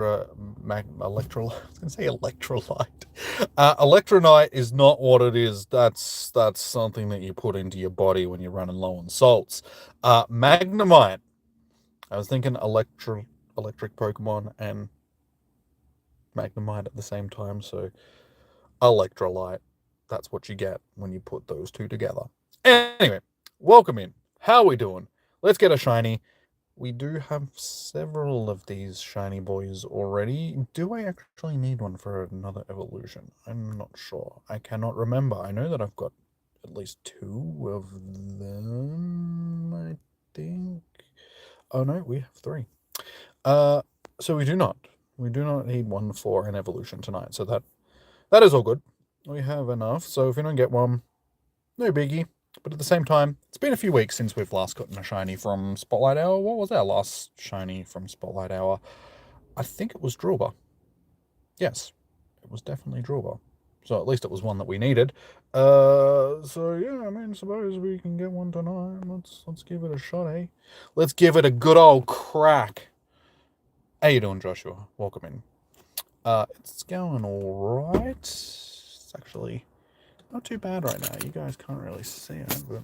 electrolyte. I was going to say electrolyte. Electrolyte is not what it is. That's something that you put into your body when you're running low on salts. Magnemite. I was thinking electric Pokemon and Magnemite at the same time, so electrolyte. That's what you get when you put those two together. Anyway, welcome in. How are we doing? Let's get a shiny. We do have several of these shiny boys already. Do I actually need one for another evolution? I'm not sure. I cannot remember. I know that I've got at least 2 of them, I think. Oh no, we have 3. So we do not need one for an evolution tonight. So that is all good. We have enough. So if we don't get one, no biggie. But at the same time, it's been a few weeks since we've last gotten a shiny from Spotlight Hour. What was our last shiny from Spotlight Hour? I think it was Drawber. Yes, it was definitely Drawber. So at least it was one that we needed. So yeah, I mean, suppose we can get one tonight. Let's give it a shot, eh? Let's give it a good old crack. How you doing, Joshua? Welcome in. It's going all right. It's actually not too bad right now. You guys can't really see it, but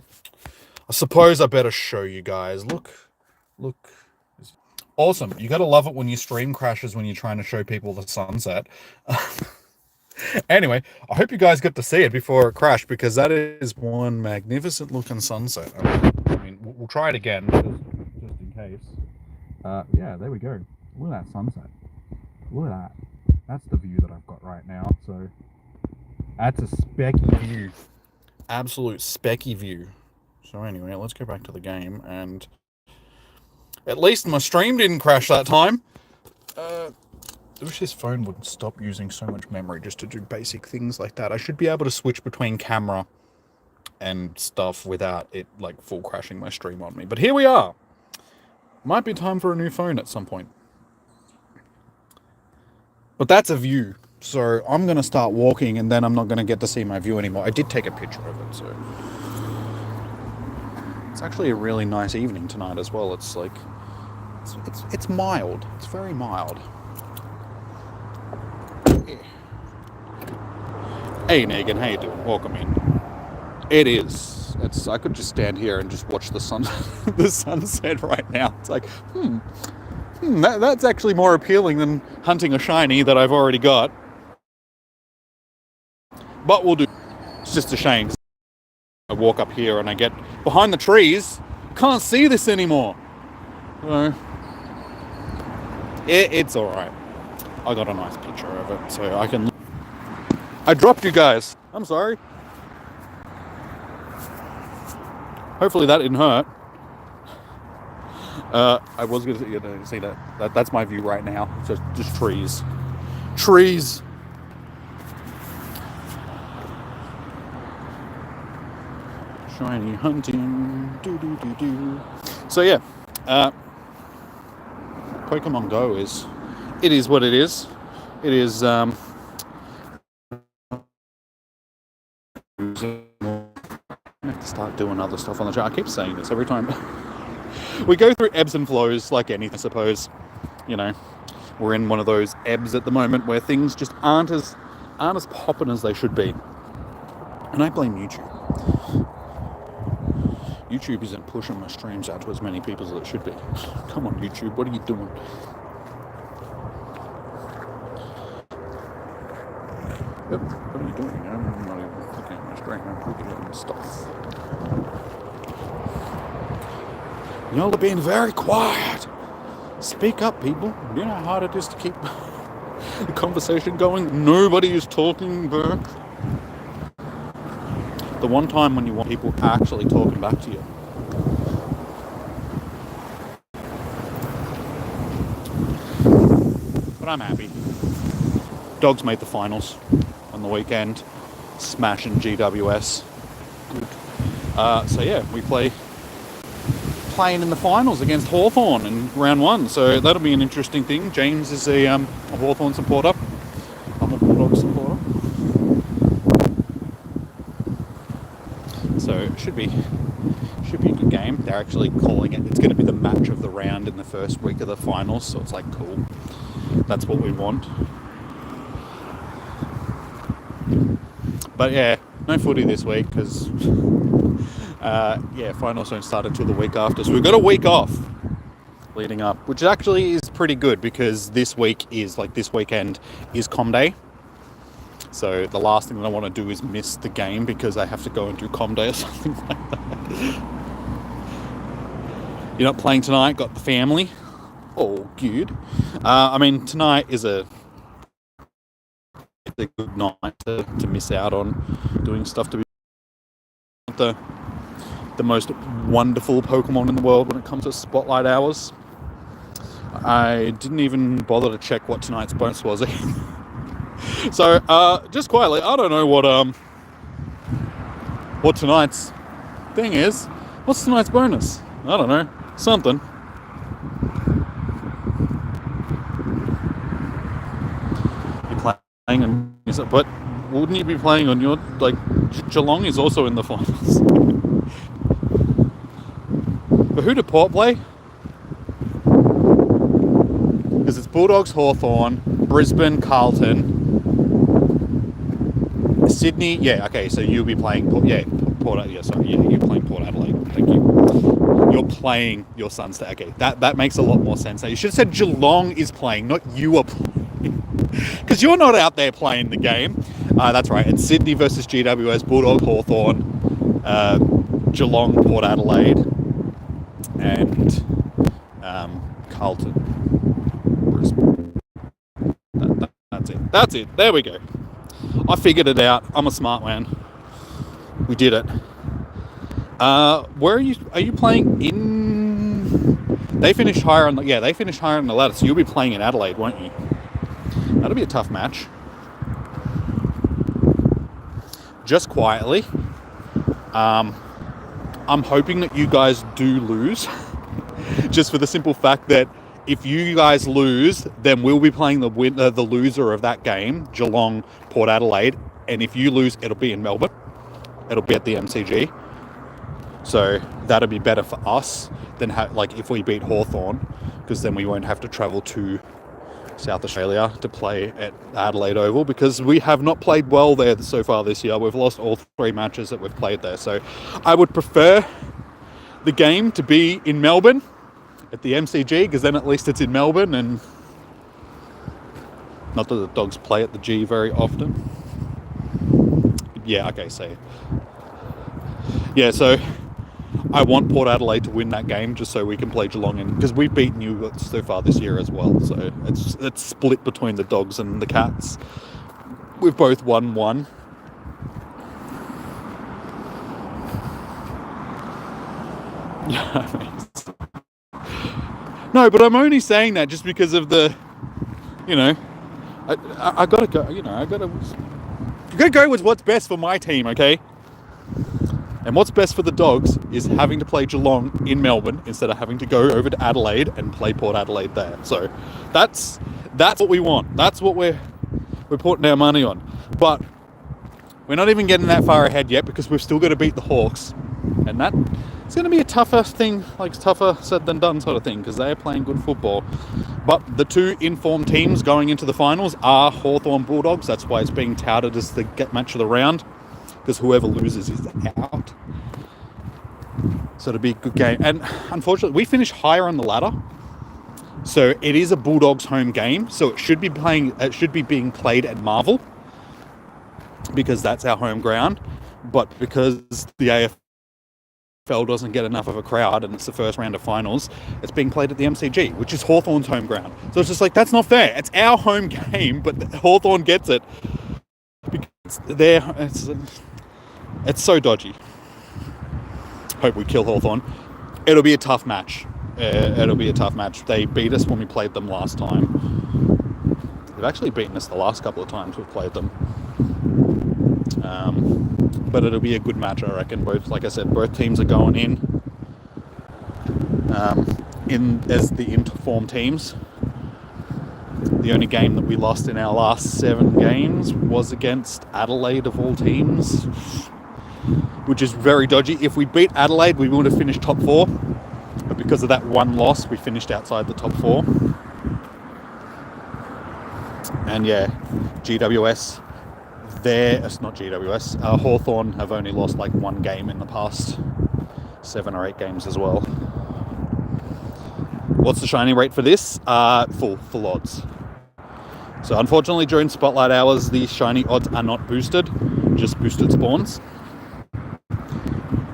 I suppose I better show you guys. Look. Awesome. You got to love it when your stream crashes when you're trying to show people the sunset. Anyway, I hope you guys get to see it before it crashed, because that is one magnificent looking sunset. I mean, we'll try it again just in case. Yeah, there we go. Look at that sunset. Look at that. That's the view that I've got right now. So that's a specky view. Absolute specky view. So anyway, let's go back to the game, and at least my stream didn't crash that time. I wish this phone would stop using so much memory just to do basic things like that. I should be able to switch between camera and stuff without it like full crashing my stream on me. But here we are. Might be time for a new phone at some point. But that's a view. So I'm going to start walking, and then I'm not going to get to see my view anymore. I did take a picture of it, so it's actually a really nice evening tonight as well. It's like it's mild. It's very mild. Yeah. Hey Negan, how you doing? Welcome in. It is. I could just stand here and just watch the sunset right now. It's like, that's actually more appealing than hunting a shiny that I've already got. But we'll do. It's just a shame. I walk up here and I get behind the trees. Can't see this anymore. So it's all right. I got a nice picture of it, so I can. I dropped you guys. I'm sorry. Hopefully that didn't hurt. I was going to say that. That's my view right now. Just trees. Trees. Shiny hunting. Do. So yeah. Pokemon Go is what it is. It is I have to start doing other stuff on the channel. I keep saying this every time. We go through ebbs and flows like anything, I suppose. You know, we're in one of those ebbs at the moment where things just aren't as popping as they should be. And I blame YouTube. YouTube isn't pushing my streams out to as many people as it should be. Come on, YouTube, what are you doing? Yep, what are you doing? I'm not even looking at my stream, I'm looking at stuff. Y'all are being very quiet. Speak up, people. You know how hard it is to keep the conversation going? Nobody is talking back. The one time when you want people actually talking back to you. But I'm happy. Dogs made the finals on the weekend. Smashing GWS. Good. So yeah, we playing in the finals against Hawthorn in round 1. So that'll be an interesting thing. James is a Hawthorn supporter. I'm a Bulldog supporter. So it should be a good game. They're actually calling it. It's going to be the match of the round in the first week of the finals. So it's like cool. That's what we want. But yeah, no footy this week because finals don't start until the week after. So we've got a week off leading up, which actually is pretty good because this weekend is Com Day. So the last thing that I want to do is miss the game because I have to go and do Com Day or something like that. You're not playing tonight, got the family. Oh, good. Tonight is a good night to miss out on doing stuff to be the most wonderful Pokemon in the world when it comes to Spotlight Hours. I didn't even bother to check what tonight's bonus was. So, just quietly, I don't know what tonight's thing is. What's tonight's bonus? I don't know. Something. You're playing on, but wouldn't you be playing on your, Geelong is also in the finals. But who did Port play? Because it's Bulldogs, Hawthorn, Brisbane, Carlton, Sydney. Yeah, okay, so you'll be playing Port. Yeah, you're playing Port Adelaide. Thank you. You're playing your Suns. Okay, that makes a lot more sense. Now, you should have said Geelong is playing, not you are playing. Because you're not out there playing the game. That's right. It's Sydney versus GWS, Bulldog, Hawthorn, Geelong, Port Adelaide, and Carlton, Brisbane. That's it. There we go. I figured it out. I'm a smart man. We did it. Where are you? Are you playing in? They finished higher on the ladder. So you'll be playing in Adelaide, won't you? That'll be a tough match. Just quietly, I'm hoping that you guys do lose, just for the simple fact that if you guys lose, then we'll be playing the loser of that game, Geelong, Port Adelaide, and if you lose, it'll be in Melbourne. It'll be at the MCG. So that'll be better for us than if we beat Hawthorn, because then we won't have to travel to South Australia to play at Adelaide Oval, because we have not played well there so far this year. We've lost all 3 matches that we've played there. So I would prefer the game to be in Melbourne at the MCG, because then at least it's in Melbourne, and not that the Dogs play at the G very often. Yeah, okay, so I want Port Adelaide to win that game just so we can play Geelong in, because we've beaten you so far this year as well. So it's split between the Dogs and the Cats. We've both won 1. No, but I'm only saying that just because of the, I gotta go. I gotta go with what's best for my team, okay? And what's best for the Dogs is having to play Geelong in Melbourne instead of having to go over to Adelaide and play Port Adelaide there. So that's what we want. That's what we're putting our money on. But we're not even getting that far ahead yet, because we've still got to beat the Hawks, and that it's going to be a tougher thing, tougher said than done sort of thing, because they are playing good football. But the 2 informed teams going into the finals are Hawthorn Bulldogs. That's why it's being touted as the match of the round, because whoever loses is out. So it'll be a good game. And unfortunately, we finished higher on the ladder, so it is a Bulldogs home game. So it should be being played at Marvel, because that's our home ground. But because the AFL doesn't get enough of a crowd and it's the first round of finals, it's being played at the MCG, which is Hawthorn's home ground. So it's just that's not fair. It's our home game, but Hawthorn gets it because it's so dodgy. Hope we kill Hawthorn. It'll be a tough match. They beat us when we played them last time. They've actually beaten us the last couple of times we've played them. But it'll be a good match, I reckon. Both teams are going in as the informed teams. The only game that we lost in our last 7 games was against Adelaide, of all teams, which is very dodgy. If we beat Adelaide, we would have finished top 4, but because of that one loss, we finished outside the top 4. And yeah, GWS, it's not GWS, Hawthorn have only lost like one game in the past 7 or 8 games as well. What's the shiny rate for this? Full odds. So unfortunately during Spotlight Hours, the shiny odds are not boosted, just boosted spawns.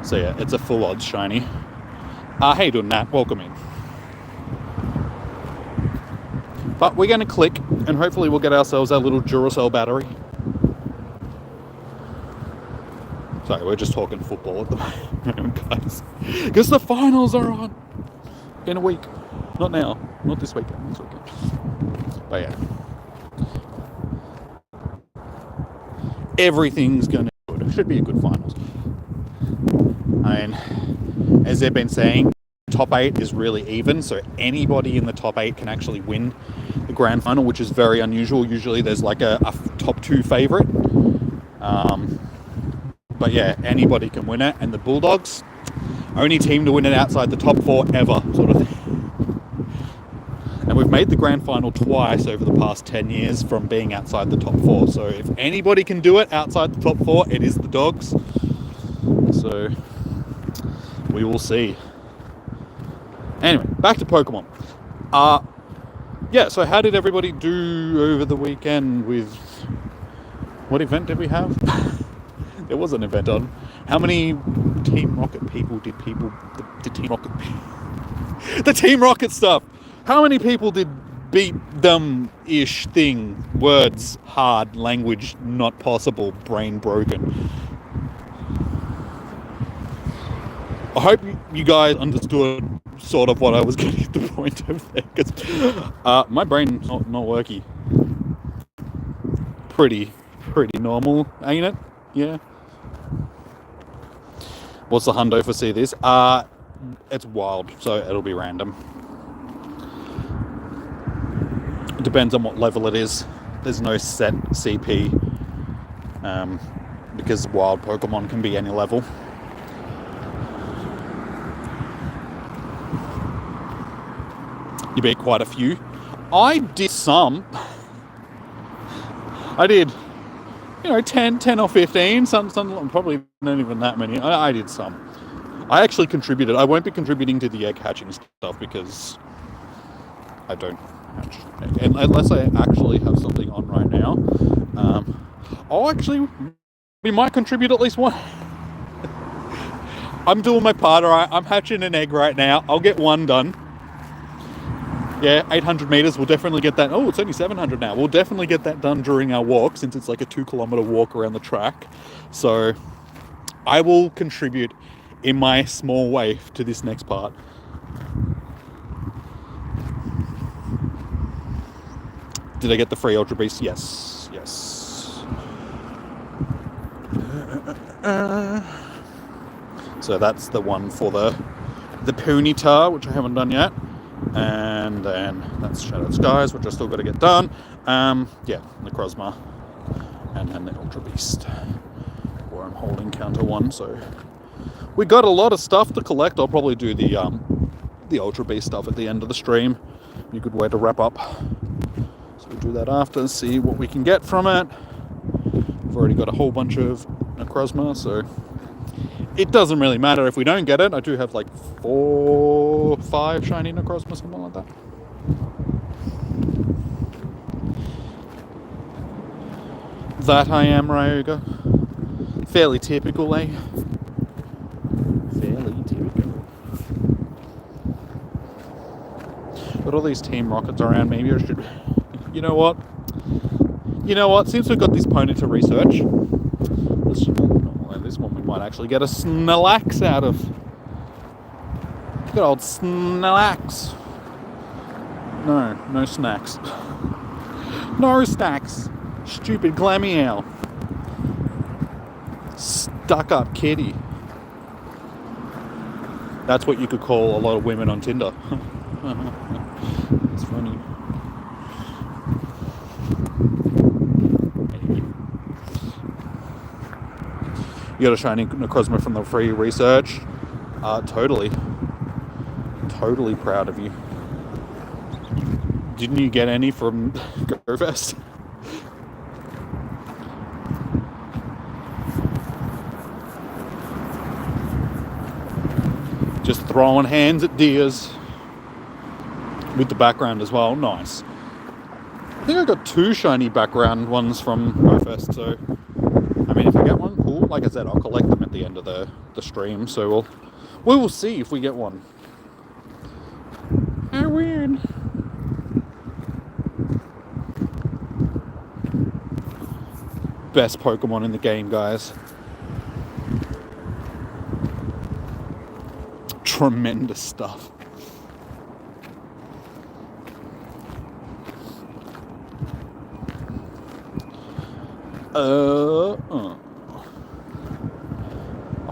So yeah, it's a full odds shiny. How you doing, Nat? Welcome in. But we're going to click, and hopefully we'll get ourselves our little Duracell battery. Sorry, we're just talking football at the moment, guys. Because the finals are on in a week. Not now. Not this weekend. Next weekend. But yeah. Everything's going to be good. It should be a good finals. I mean, as they've been saying, top 8 is really even, so anybody in the top 8 can actually win the grand final, which is very unusual. Usually there's like a top 2 favourite. But yeah, anybody can win it, and the Bulldogs, only team to win it outside the top 4 ever, sort of thing. And we've made the grand final twice over the past 10 years from being outside the top 4. So if anybody can do it outside the top 4, it is the Dogs. So we will see. Anyway, back to Pokemon. Yeah, so how did everybody do over the weekend with... What event did we have? There was an event on. How many Team Rocket people did the Team Rocket... the Team Rocket stuff! How many people did beat them-ish thing? Words, hard, language, not possible, brain broken. I hope you guys understood sort of what I was getting at the point of there, because my brain's not worky. Pretty normal, ain't it? Yeah. What's the hundo for see this? It's wild, so it'll be random. It depends on what level it is. There's no set CP, because wild Pokemon can be any level. You beat quite a few. I did some. I did, 10 or 15. Some probably not even that many. I did some. I actually contributed. I won't be contributing to the egg hatching stuff because I don't hatch. Unless I actually have something on right now. We might contribute at least one. I'm doing my part, alright. I'm hatching an egg right now. I'll get one done. Yeah, 800 meters, we'll definitely get that. Oh, it's only 700 now. We'll definitely get that done during our walk, since it's like a 2-kilometer walk around the track. So I will contribute in my small way to this next part. Did I get the free Ultra Beast? Yes. So that's the one for the Ponyta, which I haven't done yet. And then that's Shadowed Skies, which I still got to get done. Necrozma, and then the Ultra Beast, where I'm holding counter 1. So we got a lot of stuff to collect. I'll probably do the Ultra Beast stuff at the end of the stream. Be a good way to wrap up. So we'll do that after, see what we can get from it. I've already got a whole bunch of Necrozma, so it doesn't really matter if we don't get it. I do have like 4, 5 shiny Necrozma, something like that. That I am, Ryuga. Fairly typical, eh? Fairly typical. Got all these Team Rockets around. Maybe I should... You know what? Since we've got this pony to research, this one we might actually get a Snorlax out of. Good old Snorlax. No snacks. No snacks. Stupid Glameow. Stuck up kitty. That's what you could call a lot of women on Tinder. It's funny. You got a shiny Necrozma from the free research. Totally proud of you. Didn't you get any from Fest. Just throwing hands at deers. With the background as well, nice. I think I got 2 shiny background ones from GoFest, so I mean if I get one, cool. Like I said, I'll collect them at the end of the stream, so we will see if we get one. How weird. Best Pokemon in the game, guys. Tremendous stuff. Off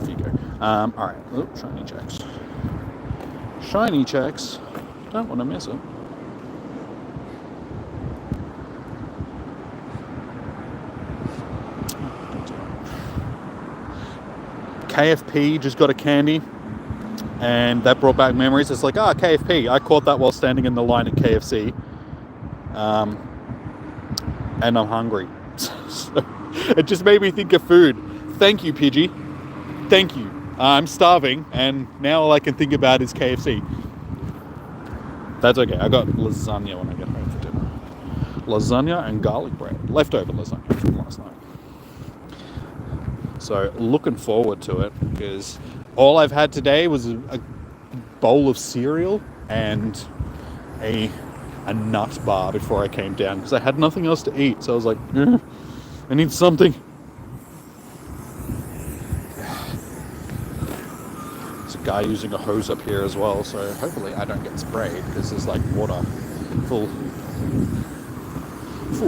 you go. Alright. Oh, shiny checks. Shiny checks. Don't want to miss it. KFP just got a candy, and that brought back memories. It's like, KFP. I caught that while standing in the line at KFC. And I'm hungry. So it just made me think of food. Thank you, Pidgey. Thank you. I'm starving, and now all I can think about is KFC. That's okay. I got lasagna when I get home for dinner. Lasagna and garlic bread. Leftover lasagna from last night. So looking forward to it, because all I've had today was a bowl of cereal and a nut bar before I came down, because I had nothing else to eat. So I was like, I need something. There's a guy using a hose up here as well, so hopefully I don't get sprayed, because there's like water full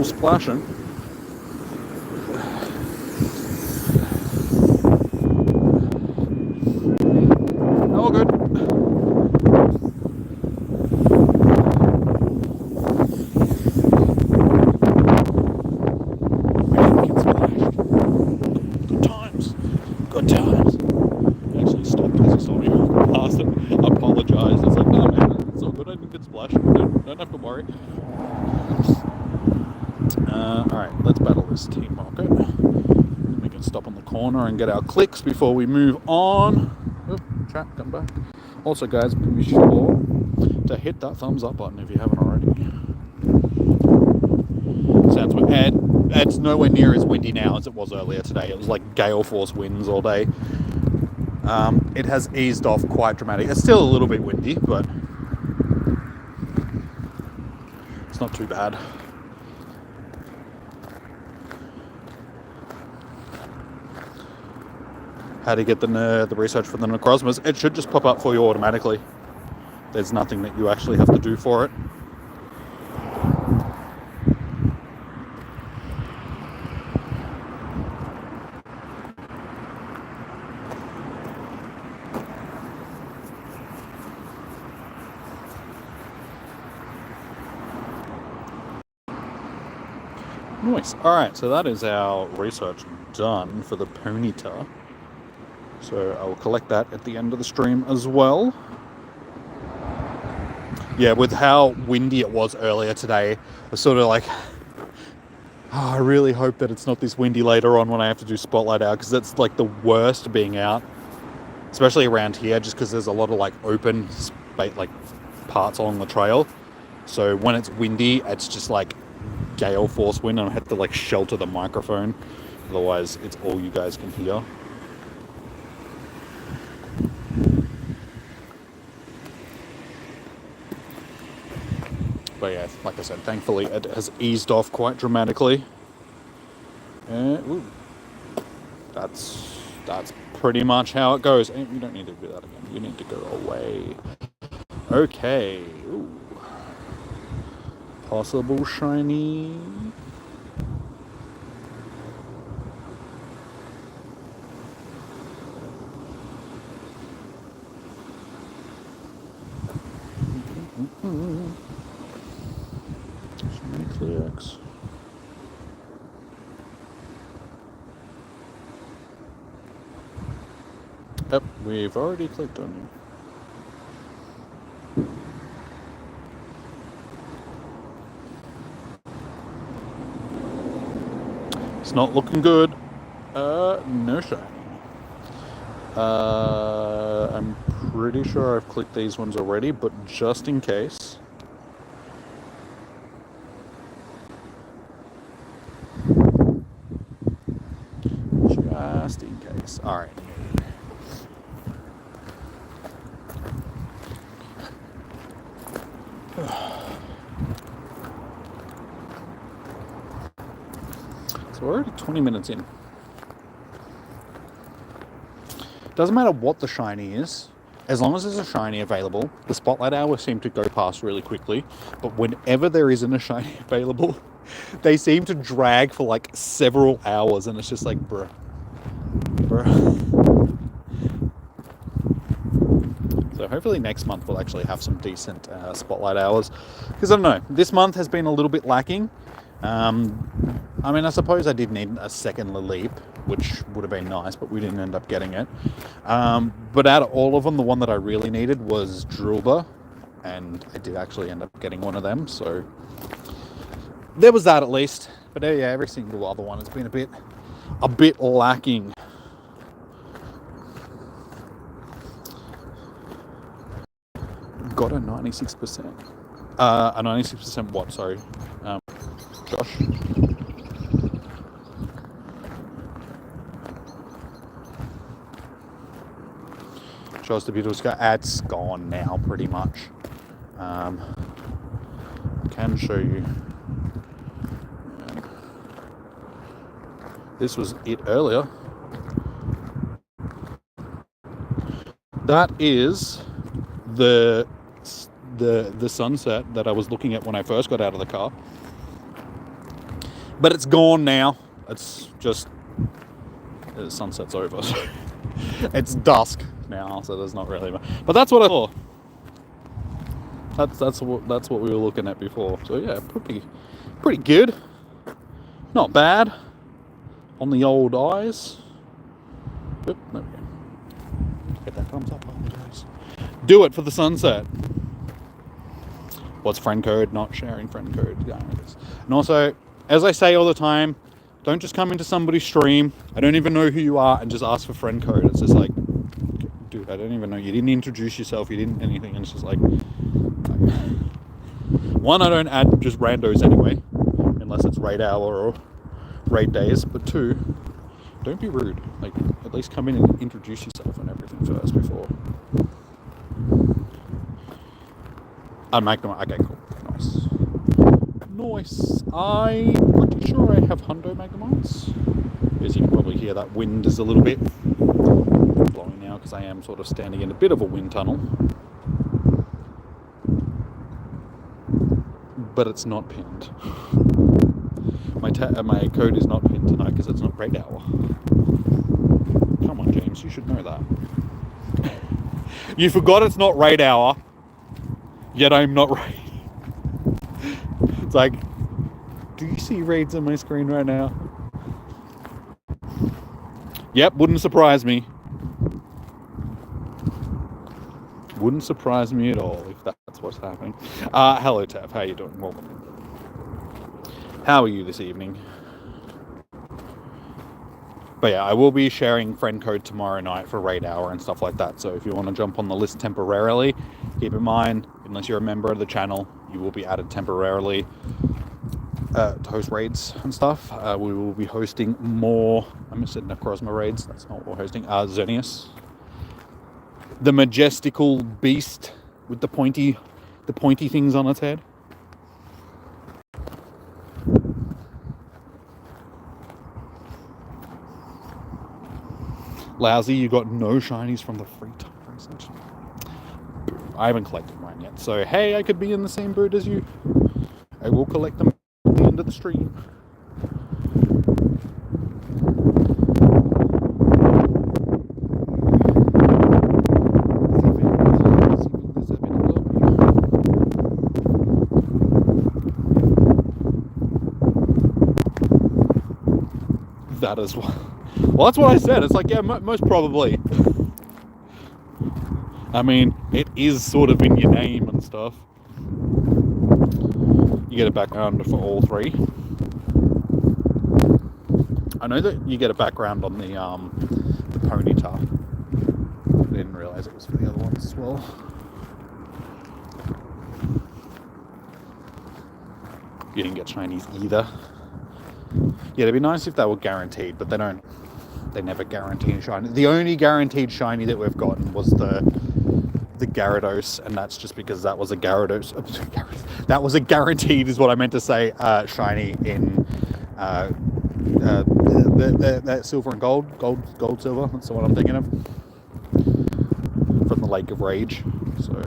splashing. All good. Good times. Actually stopped as he saw me walking past it. Apologised. I was like, no man, it's all good. I didn't get splashed. Don't have to worry. Alright, let's battle this team market. We can stop on the corner and get our clicks before we move on. Oh, chat, come back. Also, guys, be sure to hit that thumbs up button if you haven't already. Sounds weird. It's nowhere near as windy now as it was earlier today. It was like gale force winds all day. It has eased off quite dramatically. It's still a little bit windy, but it's not too bad. How to get the research for the Necrozmas? It should just pop up for you automatically. There's nothing that you actually have to do for it. Nice. Alright, so that is our research done for the Ponyta. So I will collect that at the end of the stream as well. Yeah, with how windy it was earlier today, I was sort of like, I really hope that it's not this windy later on when I have to do Spotlight Hour, because that's like the worst being out, especially around here, just because there's a lot of like open like parts along the trail. So when it's windy, it's just like gale force wind, and I have to like shelter the microphone, otherwise it's all you guys can hear. But yeah, like I said, thankfully it has eased off quite dramatically. Ooh, that's pretty much how it goes. You don't need to do that again. You need to go away. Okay. Ooh. Possible shiny. Shiny Clearx. Yep, we've already clicked on you. It's not looking good. No shiny. I'm pretty sure I've clicked these ones already, but just in case. Just in case. Alright. So we're already 20 minutes in. Doesn't matter what the shiny is, as long as there's a shiny available. The Spotlight Hour seem to go past really quickly, but whenever there isn't a shiny available, they seem to drag for like several hours, and it's just like, bruh. So hopefully next month we'll actually have some decent Spotlight Hours, because I don't know, this month has been a little bit lacking. I mean, I suppose I did need a second Laleep, which would have been nice, but we didn't end up getting it. But out of all of them, the one that I really needed was Drillbur, and I did actually end up getting one of them, so there was that at least. But yeah, every single other one has been a bit lacking. Got a 96%. A 96% what? Sorry, Josh. Shows the beautiful sky. It's gone now, pretty much. I can show you. This was it earlier. That is the sunset that I was looking at when I first got out of the car. But it's gone now. It's just the sunset's over. It's dusk now, so there's not really much. But that's what I thought. That's what we were looking at before. So yeah, pretty good. Not bad on the old eyes. Oop, there we go. Get that thumbs up on the guys. Do it for the sunset. What's friend code? Not sharing friend code. And also, as I say all the time, don't just come into somebody's stream. I don't even know who you are and just ask for friend code. It's just like, dude, I don't even know. You didn't introduce yourself. You didn't anything. And it's just like, one, I don't add just randos anyway, unless it's raid hour or raid days. But two, don't be rude. Like, at least come in and introduce yourself and everything first before. Magnemite. Okay, cool. Nice. I'm pretty sure I have Hundo Magnemites. As you can probably hear, that wind is a little bit blowing now because I am sort of standing in a bit of a wind tunnel. But it's not pinned. My code is not pinned tonight because it's not raid hour. Come on, James, you should know that. You forgot it's not raid hour, yet I'm not raid. It's like, do you see raids on my screen right now? Yep, wouldn't surprise me. Wouldn't surprise me at all if that's what's happening. Hello, Tav. How you doing? Welcome. How are you this evening? But yeah, I will be sharing friend code tomorrow night for raid hour and stuff like that. So if you want to jump on the list temporarily, keep in mind, unless you're a member of the channel, you will be added temporarily to host raids and stuff. We will be hosting more. I'm just sitting across my raids. That's not what we're hosting. Xerneas, the majestical beast with the pointy things on its head. Lousy, you got no shinies from the free time research. I haven't collected mine yet, so hey, I could be in the same boat as you. I will collect them at the end of the stream. That as well. Well, that's what I said. It's like, yeah, most probably. I mean, it is sort of in your name and stuff. You get it back under for all three. I know that you get a background on the Ponyta. I didn't realise it was for the other ones as well. You didn't get shinies either. Yeah, it'd be nice if they were guaranteed, but they don't. They never guarantee a shiny. The only guaranteed shiny that we've gotten was the Gyarados, and that's just because that was a Gyarados. That was a guaranteed, is what I meant to say. Shiny in that silver and gold, silver. That's the one I'm thinking of. From the Lake of Rage. So.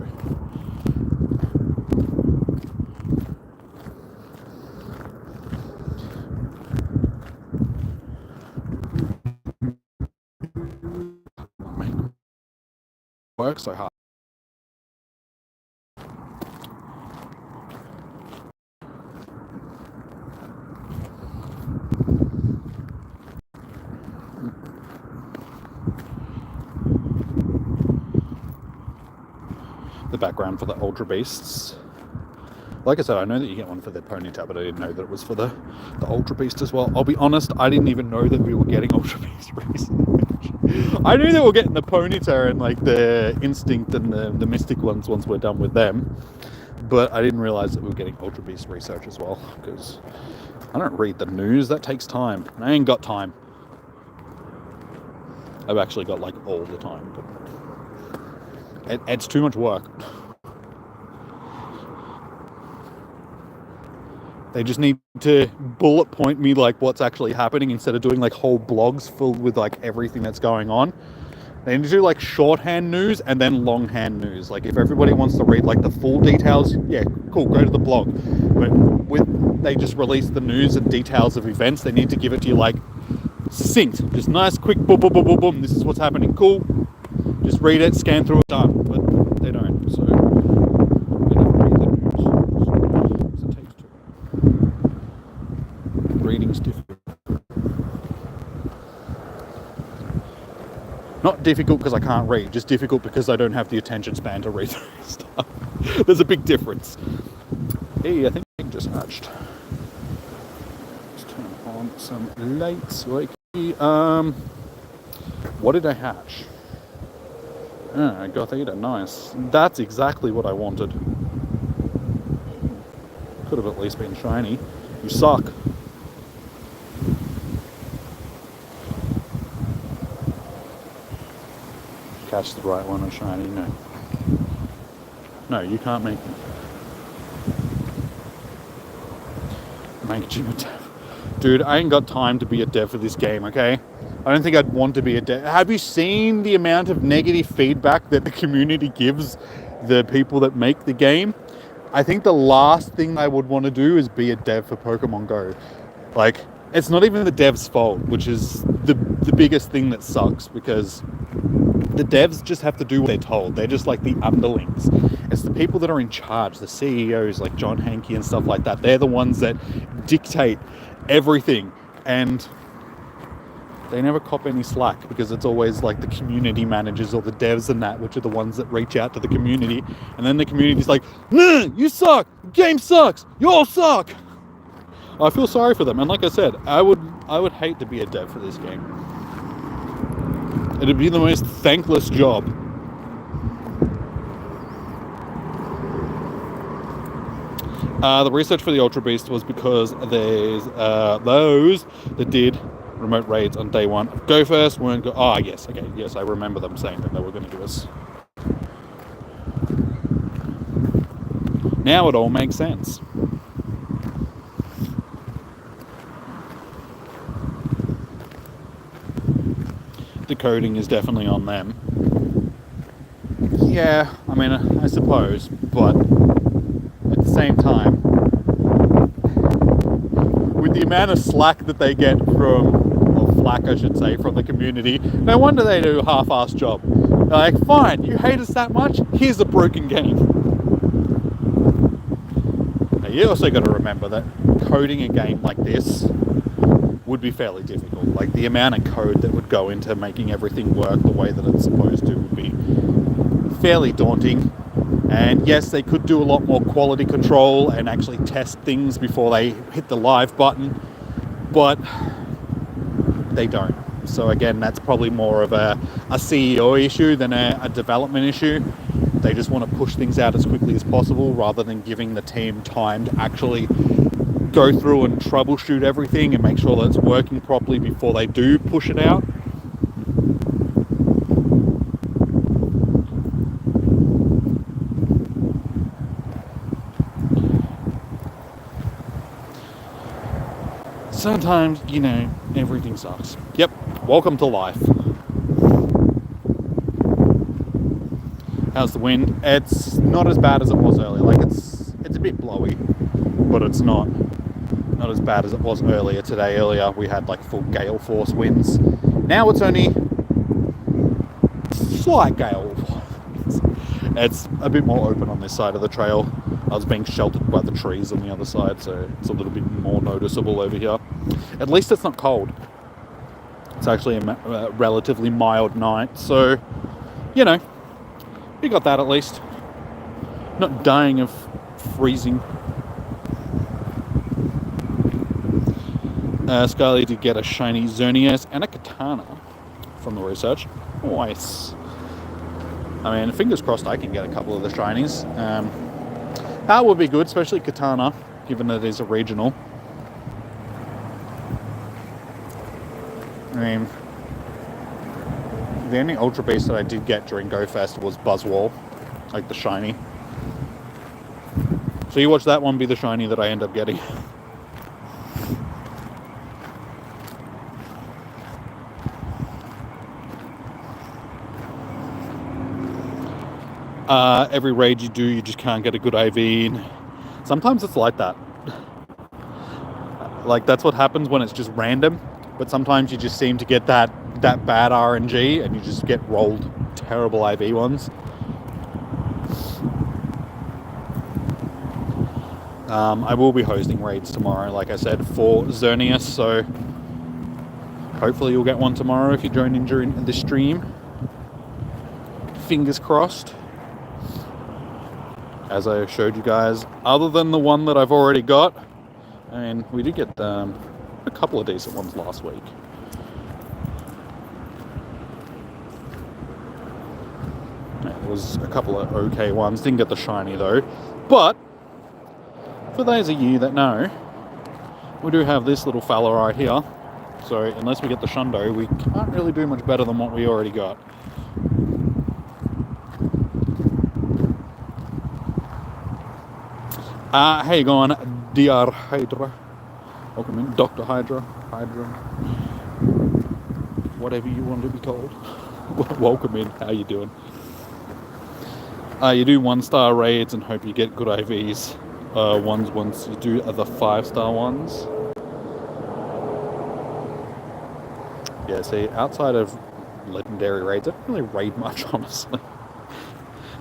Work so hard. The background for the Ultra Beasts. Like I said, I know that you get one for the Ponyta, but I didn't know that it was for the Ultra Beast as well. I'll be honest, I didn't even know that we were getting Ultra Beast recently. I knew that we were getting the Ponyta and like the Instinct and the Mystic ones once we're done with them. But I didn't realise that we were getting Ultra Beast research as well, because I don't read the news. That takes time. I ain't got time. I've actually got like all the time, but it's too much work. They just need to bullet point me like what's actually happening instead of doing like whole blogs filled with like everything that's going on. They need to do like shorthand news and then longhand news. Like if everybody wants to read like the full details, yeah, cool, go to the blog. But they just release the news and details of events, they need to give it to you like succinct. Just nice, quick, boom, boom, boom, boom, boom. This is what's happening. Cool. Just read it, scan through it, done. But they don't. So we never read the news. So it takes too long. Reading's difficult. Not difficult because I can't read, just difficult because I don't have the attention span to read through stuff. There's a big difference. Hey, I think I just hatched. Let's turn on some lights. What did I hatch? I got Gothita, nice. That's exactly what I wanted. Could have at least been shiny. You suck. Catch the right one or shiny, no. No, you can't make Jim a dev. Dude, I ain't got time to be a dev for this game, okay? I don't think I'd want to be a dev. Have you seen the amount of negative feedback that the community gives the people that make the game? I think the last thing I would want to do is be a dev for Pokemon Go. Like, it's not even the devs' fault, which is the biggest thing that sucks, because the devs just have to do what they're told. They're just like the underlings. It's the people that are in charge, the CEOs like John Hankey and stuff like that. They're the ones that dictate everything, and they never cop any slack, because it's always like the community managers or the devs and that, which are the ones that reach out to the community, and then the community's like, nah, you suck, the game sucks, you all suck. I feel sorry for them, and like I said, I would hate to be a dev for this game. It'd be the most thankless job. The research for the Ultra Beast was because there's those that did remote raids on day one. Go first, weren't go. Oh, yes, okay, yes, I remember them saying that they were going to do this. Now it all makes sense. The coding is definitely on them. Yeah, I mean, I suppose, but at the same time, with the amount of slack that they get from, or flack I should say, from the community, no wonder they do a half-assed job. They're like, fine, you hate us that much? Here's a broken game. Now, you also got to remember that coding a game like this would be fairly difficult. Like, the amount of code that would go into making everything work the way that it's supposed to would be fairly daunting. And yes, they could do a lot more quality control and actually test things before they hit the live button, but they don't. So again, that's probably more of a CEO issue than a development issue. They just want to push things out as quickly as possible rather than giving the team time to actually go through and troubleshoot everything and make sure that it's working properly before they do push it out. Sometimes, you know, everything sucks. Yep, welcome to life. How's the wind? It's not as bad as it was earlier. Like, it's a bit blowy, but it's not as bad as it was earlier today. Earlier we had like full gale force winds. Now it's only slight gale winds. It's a bit more open on this side of the trail. I was being sheltered by the trees on the other side, so it's a little bit more noticeable over here. At least it's not cold. It's actually a relatively mild night, so, you know, we got that at least. Not dying of freezing. Scarly did get a shiny Xerneas and a Katana from the research. Nice. I mean, fingers crossed I can get a couple of the shinies. That would be good, especially Katana, given that it is a regional. I mean, the only Ultra Beast that I did get during Go Fest was Buzzwole, like the shiny. So you watch that one be the shiny that I end up getting. Every raid you do, you just can't get a good IV in. Sometimes it's like that. Like, that's what happens when it's just random. But sometimes you just seem to get that bad RNG and you just get rolled terrible IV ones. I will be hosting raids tomorrow, like I said, for Xerneas, so hopefully you'll get one tomorrow if you join in during the stream. Fingers crossed. As I showed you guys, other than the one that I've already got, and we did get a couple of decent ones last week. There was a couple of okay ones, didn't get the shiny though, but for those of you that know, we do have this little fella right here, so unless we get the Shundo, we can't really do much better than what we already got. How you going, DR Hydra? Welcome in, Dr. Hydra, whatever you want to be called. Welcome in, how you doing? You do 1-star raids and hope you get good IVs. Once you do the 5-star ones. Yeah, see, outside of legendary raids, I don't really raid much, honestly.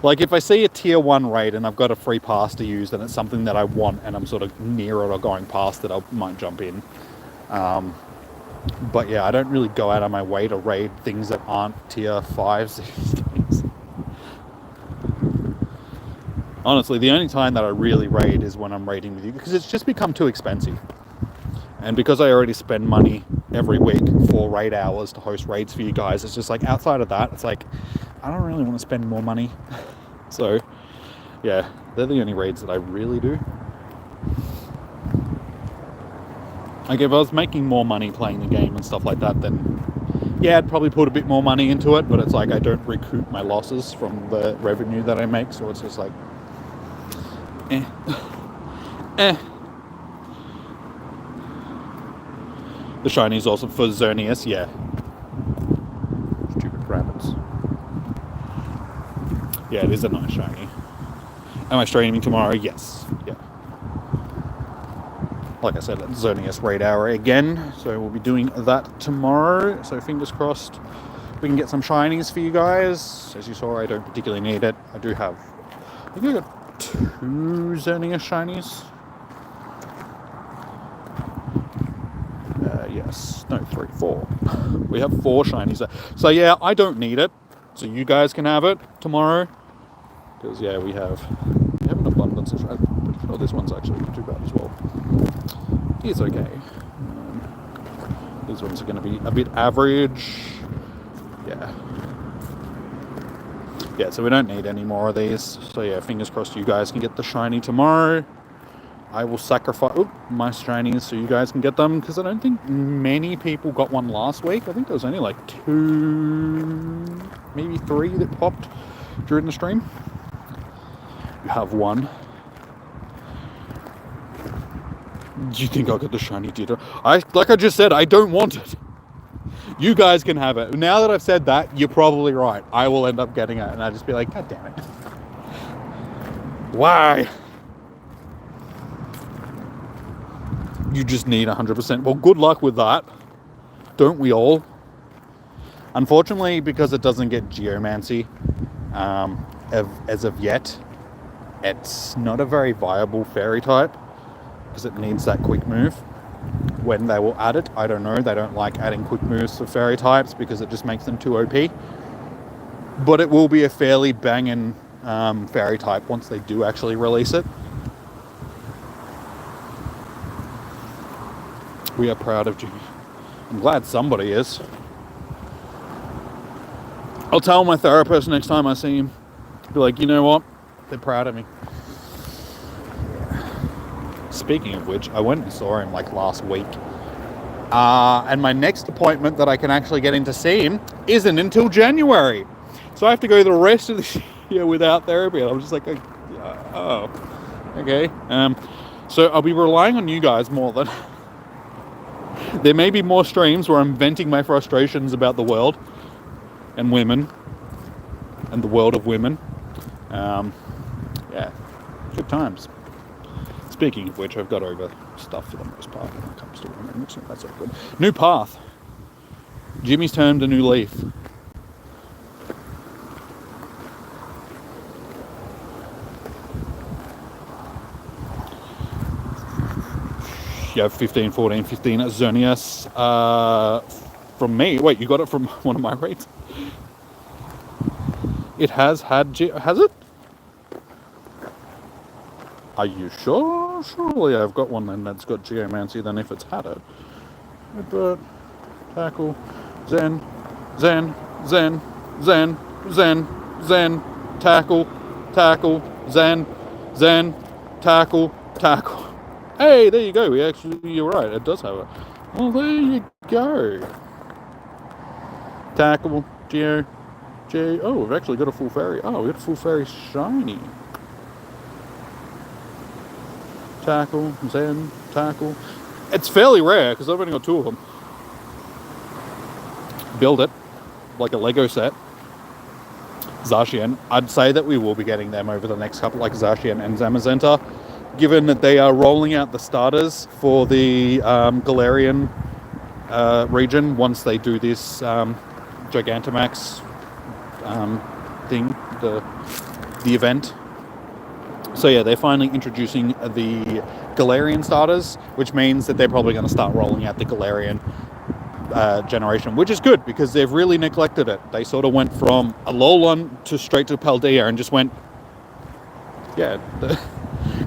Like, if I see a tier 1 raid and I've got a free pass to use and it's something that I want and I'm sort of near it or going past it, I might jump in. But yeah, I don't really go out of my way to raid things that aren't tier 5s these days. Honestly, the only time that I really raid is when I'm raiding with you, because it's just become too expensive. And because I already spend money every week for raid hours to host raids for you guys, it's just like, outside of that, it's like, I don't really want to spend more money. So, yeah, they're the only raids that I really do. Like, if I was making more money playing the game and stuff like that, then, yeah, I'd probably put a bit more money into it, but it's like I don't recoup my losses from the revenue that I make, so it's just like, The shiny is also for Xerneas, yeah. Stupid rabbits. Yeah, it is a nice shiny. Am I streaming tomorrow? Yes. Yeah. Like I said, Xerneas raid hour again, so we'll be doing that tomorrow. So fingers crossed we can get some shinies for you guys. As you saw, I don't particularly need it. I do have, I think I got 2 Xerneas shinies. Yes, no, 3, 4. We have 4 shinies there. So yeah, I don't need it. So you guys can have it tomorrow. Because yeah, we have an abundance of shinies. I'm pretty sure this one's actually not too bad as well. It's okay. These ones are going to be a bit average. Yeah, so we don't need any more of these. So yeah, fingers crossed you guys can get the shiny tomorrow. I will sacrifice my shinies so you guys can get them, because I don't think many people got one last week. I think there was only like 2, maybe 3 that popped during the stream. You have one. Do you think I'll get the shiny Ditto? Like I just said, I don't want it. You guys can have it. Now that I've said that, you're probably right. I will end up getting it, and I'll just be like, God damn it. Why? You just need 100%. Well, good luck with that. Don't we all? Unfortunately, because it doesn't get Geomancy as of yet, it's not a very viable fairy type, because it needs that quick move. When they will add it, I don't know. They don't like adding quick moves for fairy types because it just makes them too OP. But it will be a fairly banging fairy type once they do actually release it. We are proud of Jimmy. I'm glad somebody is. I'll tell my therapist next time I see him. Be like, you know what? They're proud of me. Speaking of which, I went and saw him like last week. And my next appointment that I can actually get in to see him isn't until January. So I have to go the rest of the year without therapy. And I'm just like, oh, okay. So I'll be relying on you guys more than... There may be more streams where I'm venting my frustrations about the world and women and the world of women. Yeah, good times. Speaking of which, I've got over stuff for the most part when it comes to women, so that's all good. New path. Jimmy's turned a new leaf. You have 15, 14, 15 Xerneas from me. Wait, you got it from one of my raids? It has had... Has it? Are you sure? Surely I've got one then that's got Geomancy then if it's had it. But tackle, Zen, Zen, Zen, Zen, Zen, Zen, tackle, tackle, Zen, Zen, tackle, tackle. Hey, there you go. You're right. It does have it. Well, there you go. Tackle, Geo, G. Oh, we've actually got a full fairy. Oh, we got a full fairy shiny. Tackle, Zen, tackle. It's fairly rare because I've only got 2 of them. Build it like a Lego set. Zacian. I'd say that we will be getting them over the next couple, like Zacian and Zamazenta, given that they are rolling out the starters for the Galarian region once they do this Gigantamax thing, the event. So yeah, they're finally introducing the Galarian starters, which means that they're probably going to start rolling out the Galarian generation, which is good because they've really neglected it. They sort of went from Alolan to straight to Paldea and just went, yeah, the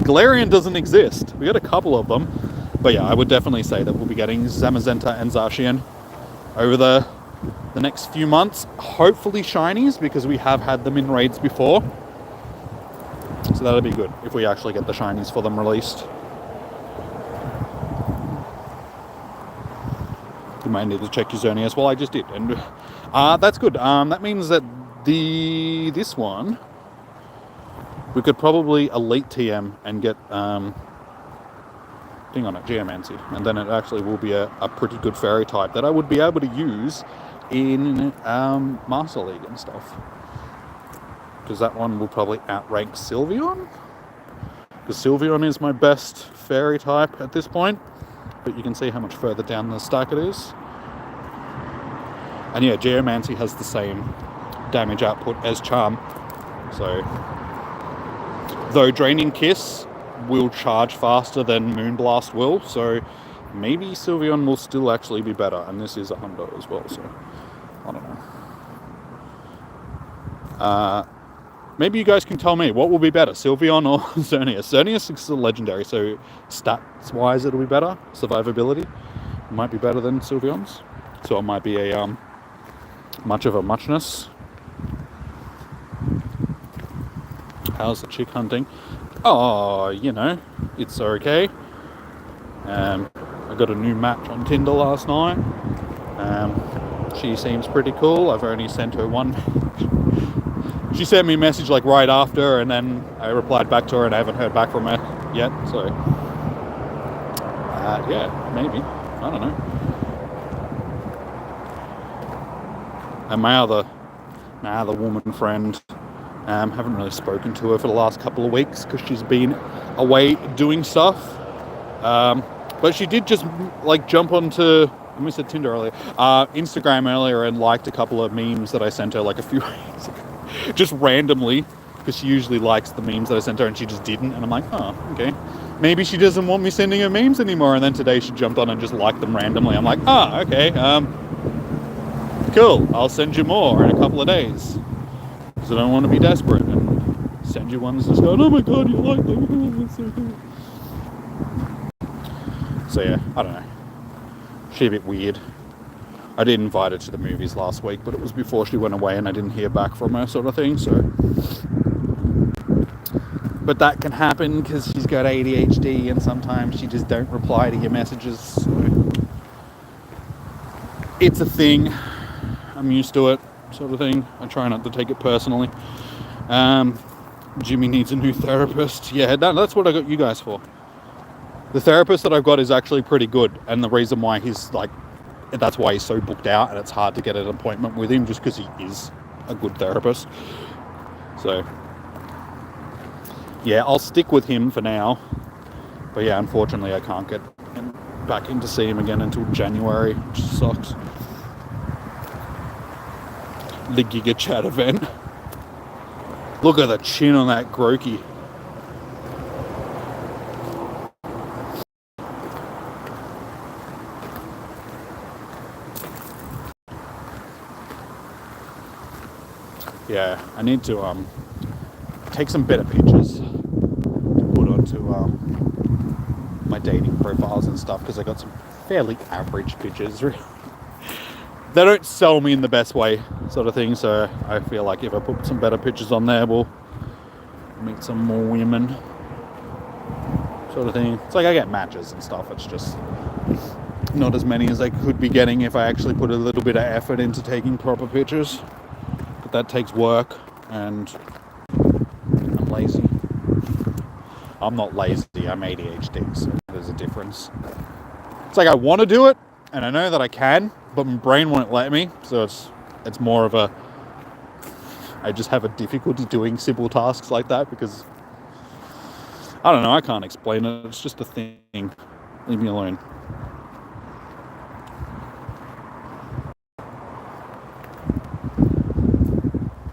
Galarian doesn't exist. We got a couple of them, but yeah, I would definitely say that we'll be getting Zamazenta and Zacian over the next few months. Hopefully shinies, because we have had them in raids before. So that'll be good if we actually get the shinies for them released. You might need to check your Xerneas. Well, I just did, and that's good. That means that this one we could probably elite TM and get thing on it, Geomancy, and then it actually will be a pretty good fairy type that I would be able to use in Master League and stuff. Because that one will probably outrank Sylveon. Because Sylveon is my best fairy type at this point. But you can see how much further down the stack it is. And yeah, Geomancy has the same damage output as Charm. So, though Draining Kiss will charge faster than Moonblast will, so maybe Sylveon will still actually be better. And this is a Hundo as well, so I don't know. Maybe you guys can tell me what will be better, Sylveon or Xerneas. Xerneas is a legendary, so stats-wise it'll be better. Survivability. might be better than Sylveon's. So it might be a much of a muchness. How's the chick hunting? Oh, you know, it's okay. I got a new match on Tinder last night. She seems pretty cool. I've only sent her one. She sent me a message like right after, and then I replied back to her, and I haven't heard back from her yet. So, yeah, maybe. I don't know. And my other woman friend, haven't really spoken to her for the last couple of weeks because she's been away doing stuff. But she did just like jump onto, I said Tinder earlier, Instagram earlier, and liked a couple of memes that I sent her like a few weeks ago. Just randomly, because she usually likes the memes that I sent her, and she just didn't. And I'm like, oh, okay. Maybe she doesn't want me sending her memes anymore. And then today she jumped on and just liked them randomly. I'm like, oh, okay. Cool. I'll send you more in a couple of days. Because I don't want to be desperate and send you ones just going, oh my god, you like them. That's so cool. So yeah, I don't know. She's a bit weird. I did invite her to the movies last week, but it was before she went away and I didn't hear back from her, sort of thing, so. But that can happen because she's got ADHD and sometimes she just don't reply to your messages. So. It's a thing. I'm used to it, sort of thing. I try not to take it personally. Jimmy needs a new therapist. Yeah, that's what I got you guys for. The therapist that I've got is actually pretty good, and the reason why that's why he's so booked out, and it's hard to get an appointment with him just because he is a good therapist. So yeah, I'll stick with him for now. But yeah, unfortunately I can't get back in to see him again until January, which sucks. The Giga Chat event. Look at the chin on that Groki. Yeah, I need to take some better pictures to put onto my dating profiles and stuff, because I got some fairly average pictures. They don't sell me in the best way, sort of thing, so I feel like if I put some better pictures on there, we'll meet some more women, sort of thing. It's like I get matches and stuff, it's just not as many as I could be getting if I actually put a little bit of effort into taking proper pictures. But that takes work, and I'm lazy. I'm not lazy, I'm ADHD, so there's a difference. It's like I want to do it, and I know that I can, but my brain won't let me, so it's more of a, I just have a difficulty doing simple tasks like that, because I don't know, I can't explain it, it's just a thing. Leave me alone.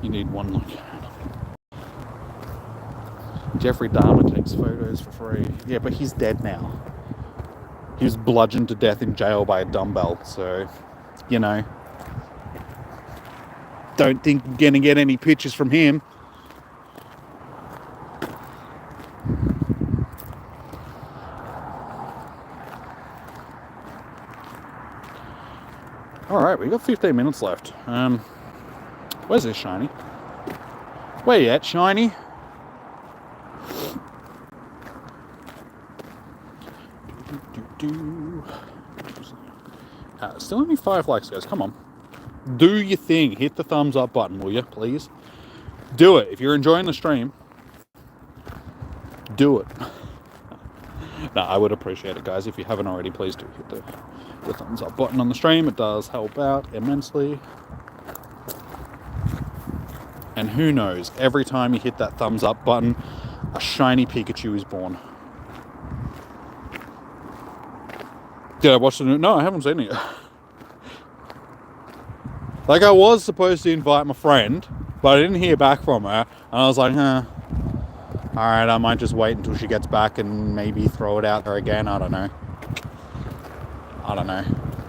You need one look. Jeffrey Dahmer takes photos for free. Yeah, but he's dead now. He was bludgeoned to death in jail by a dumbbell, so, you know. Don't think I'm gonna get any pictures from him. Alright, we got 15 minutes left. Where's this Shiny? Where you at, Shiny? Still only 5 likes, guys. Come on. Do your thing. Hit the thumbs up button, will you, please? Do it. If you're enjoying the stream, do it. No, I would appreciate it, guys. If you haven't already, please do hit the thumbs up button on the stream. It does help out immensely. And who knows, every time you hit that thumbs up button, a shiny Pikachu is born. Did I watch the new? No, I haven't seen it yet. Like, I was supposed to invite my friend, but I didn't hear back from her. And I was like, alright, I might just wait until she gets back and maybe throw it out there again. I don't know.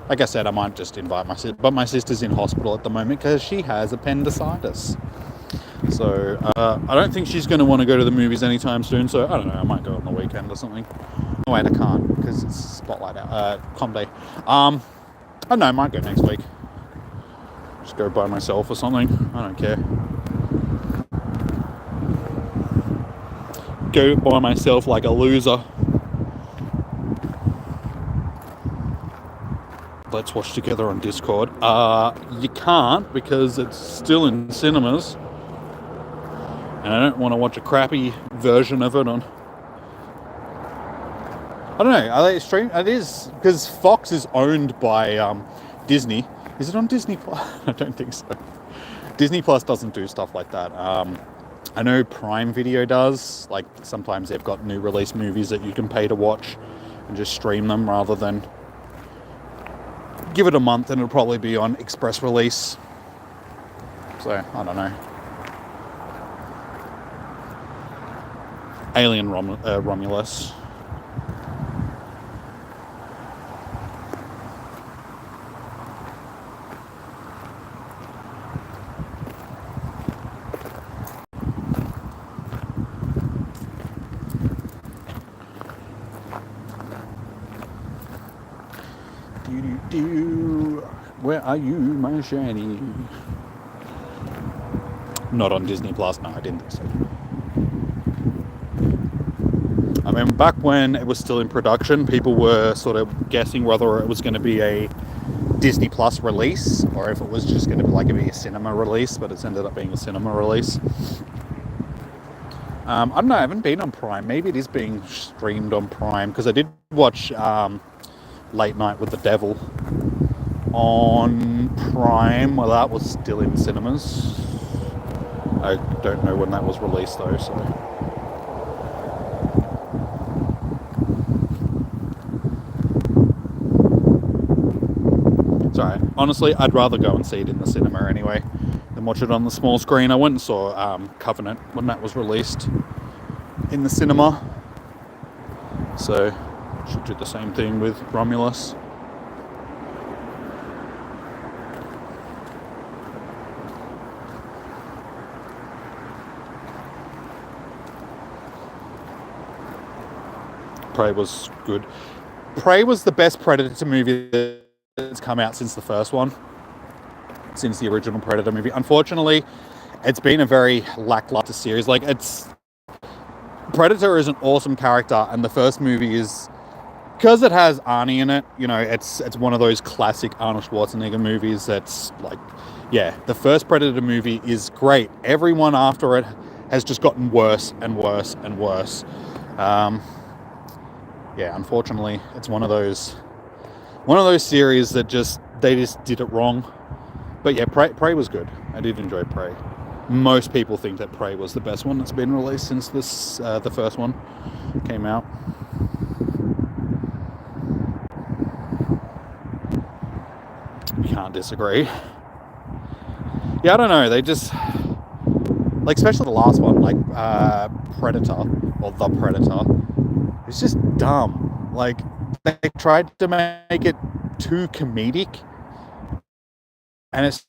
Like I said, I might just invite my sister. But my sister's in hospital at the moment because she has appendicitis. So, I don't think she's going to want to go to the movies anytime soon. So, I don't know, I might go on the weekend or something. wait, I can't because it's Spotlight Hour, Comedy. I don't know, I might go next week. Just go by myself or something. I don't care. Go by myself like a loser. Let's watch together on Discord. You can't because it's still in cinemas. And I don't want to watch a crappy version of it on... I don't know, are they stream? It is, because Fox is owned by Disney. Is it on Disney Plus? I don't think so. Disney Plus doesn't do stuff like that. I know Prime Video does. Like, sometimes they've got new release movies that you can pay to watch and just stream them rather than give it a month and it'll probably be on express release. So, I don't know. Alien Romulus. Where are you, my shiny? Not on Disney Plus. No, I didn't think so. I mean, back when it was still in production, people were sort of guessing whether it was going to be a Disney Plus release or if it was just going to be a cinema release, but it's ended up being a cinema release. I don't know, I haven't been on Prime. Maybe it is being streamed on Prime, because I did watch Late Night with the Devil on Prime. Well, that was still in cinemas. I don't know when that was released though, so... It's alright. Honestly, I'd rather go and see it in the cinema anyway than watch it on the small screen. I went and saw Covenant when that was released in the cinema. So, should do the same thing with Romulus. Prey was good. Prey was the best Predator movie that's come out since the first one. Since the original Predator movie. Unfortunately, it's been a very lackluster series. Like, Predator is an awesome character, and the first movie is... Because it has Arnie in it, you know, it's one of those classic Arnold Schwarzenegger movies that's like... Yeah, the first Predator movie is great. Everyone after it has just gotten worse and worse and worse. Yeah, unfortunately, it's one of those series that they just did it wrong. But yeah, Prey was good. I did enjoy Prey. Most people think that Prey was the best one that's been released since the first one came out. Can't disagree. Yeah, I don't know. They just... Like, especially the last one, like Predator, or The Predator. It's just dumb. Like, they tried to make it too comedic. And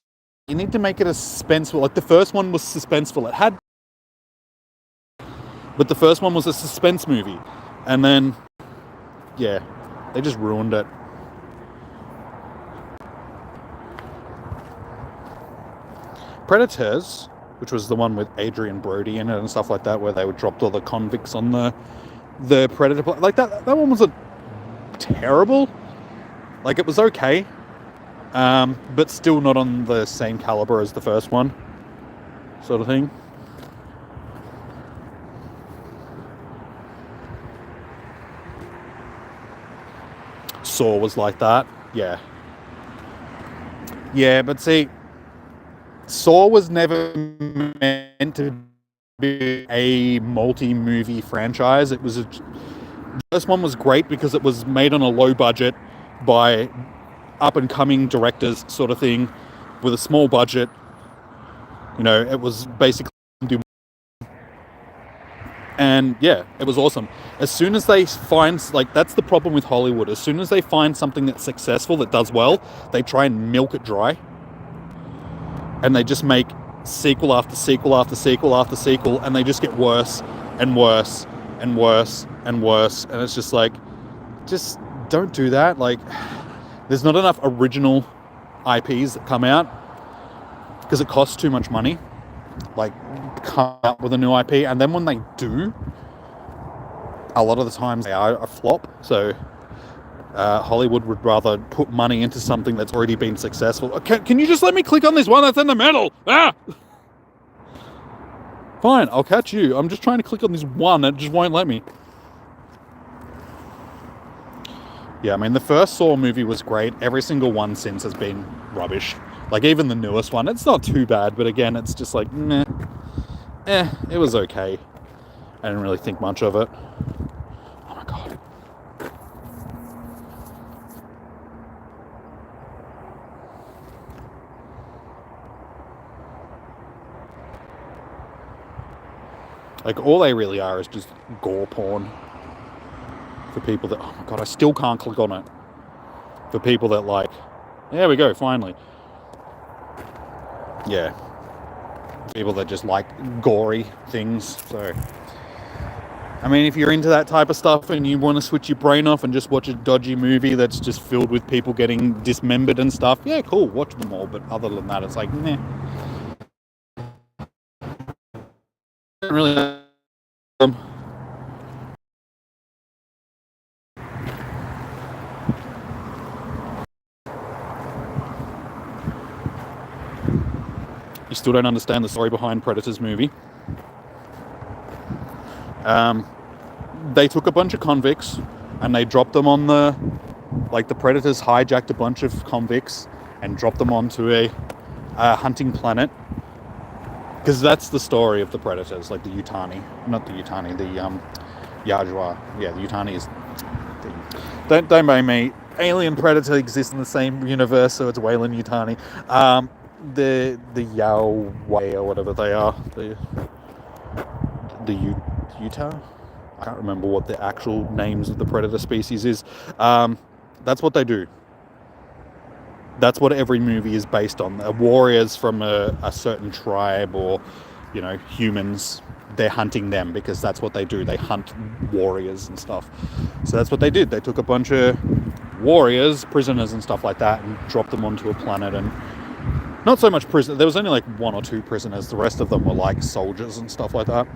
you need to make it a suspenseful. Like, the first one was suspenseful. It had... But the first one was a suspense movie. And then, yeah, they just ruined it. Predators, which was the one with Adrian Brody in it and stuff like that, where they would drop all the convicts on the Predator. Like, that one wasn't terrible. Like, it was okay. But still not on the same caliber as the first one. Sort of thing. Saw was like that. Yeah. Yeah, but see... Saw was never meant to be a multi-movie franchise. It was the first one was great because it was made on a low budget by up-and-coming directors, sort of thing, with a small budget. You know, it was basically... And yeah, it was awesome. As soon as they find... Like, that's the problem with Hollywood. As soon as they find something that's successful, that does well, they try and milk it dry. And they just make sequel after sequel after sequel after sequel, and they just get worse and worse and worse and worse. And it's just like, just don't do that. Like, there's not enough original IPs that come out because it costs too much money. Like, come out with a new IP, and then when they do, a lot of the times they are a flop. So Hollywood would rather put money into something that's already been successful. Can you just let me click on this one that's in the middle? Fine, I'll catch you. I'm just trying to click on this one and it just won't let me. Yeah, I mean, the first Saw movie was great. Every single one since has been rubbish. Like, even the newest one, it's not too bad, but again, it's just like, meh. It was okay. I didn't really think much of it. Oh my god. Like, all they really are is just gore porn. For people that, oh my god, I still can't click on it. For people that like, there we go, finally. Yeah. People that just like gory things. So, I mean, if you're into that type of stuff and you want to switch your brain off and just watch a dodgy movie that's just filled with people getting dismembered and stuff, yeah, cool, watch them all. But other than that, it's like, nah. Really. You still don't understand the story behind Predator's movie. They took a bunch of convicts and they dropped them on the Predators hijacked a bunch of convicts and dropped them onto a hunting planet. Because that's the story of the Predators, like the Yutani. Not the Yutani, the Yajua. Yeah, the Yutani is... Don't blame me. Alien Predator exists in the same universe, so it's Weyland Yutani. The Yao-Wei or whatever they are. The Utah? I can't remember what the actual names of the predator species is. That's what they do. That's what every movie is based on. Warriors from a certain tribe or, humans, they're hunting them because that's what they do. They hunt warriors and stuff. So that's what they did. They took a bunch of warriors, prisoners and stuff like that and dropped them onto a planet. And not so much prisoners. There was only like 1 or 2 prisoners. The rest of them were like soldiers and stuff like that.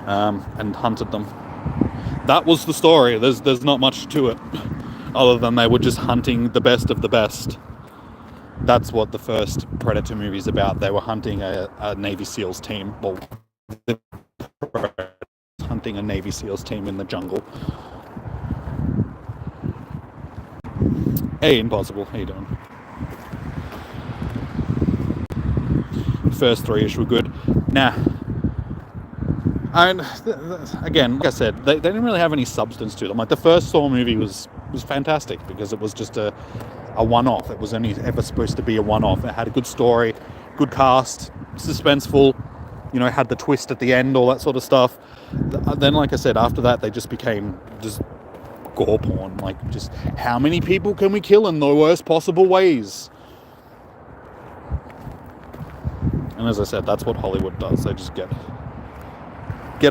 And hunted them. That was the story. There's not much to it. Other than they were just hunting the best of the best. That's what the first Predator movie is about. They were hunting a Navy SEALs team. Well, hunting a Navy SEALs team in the jungle. Hey, Impossible, how you doing? First 3-ish were good. Nah. And again, like I said, they didn't really have any substance to them. Like, the first Saw movie was fantastic because it was just a one-off. It was only ever supposed to be a one-off. It had a good story, good cast, suspenseful, had the twist at the end, all that sort of stuff. Then, like I said, after that, they just became just gore porn. Like, just how many people can we kill in the worst possible ways? And as I said, that's what Hollywood does. They just get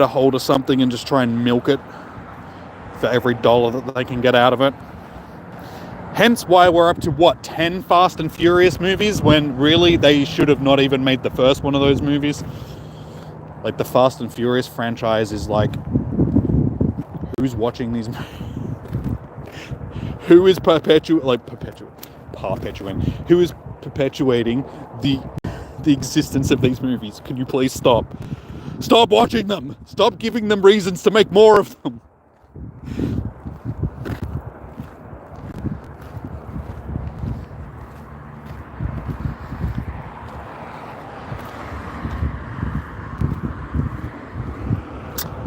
a hold of something and just try and milk it for every dollar that they can get out of it. Hence why we're up to 10 Fast and Furious movies when really they should have not even made the first one of those movies. Like, the Fast and Furious franchise is like, who's watching these movies? Who is perpetuating the existence of these movies? Can you please stop? Stop watching them! Stop giving them reasons to make more of them!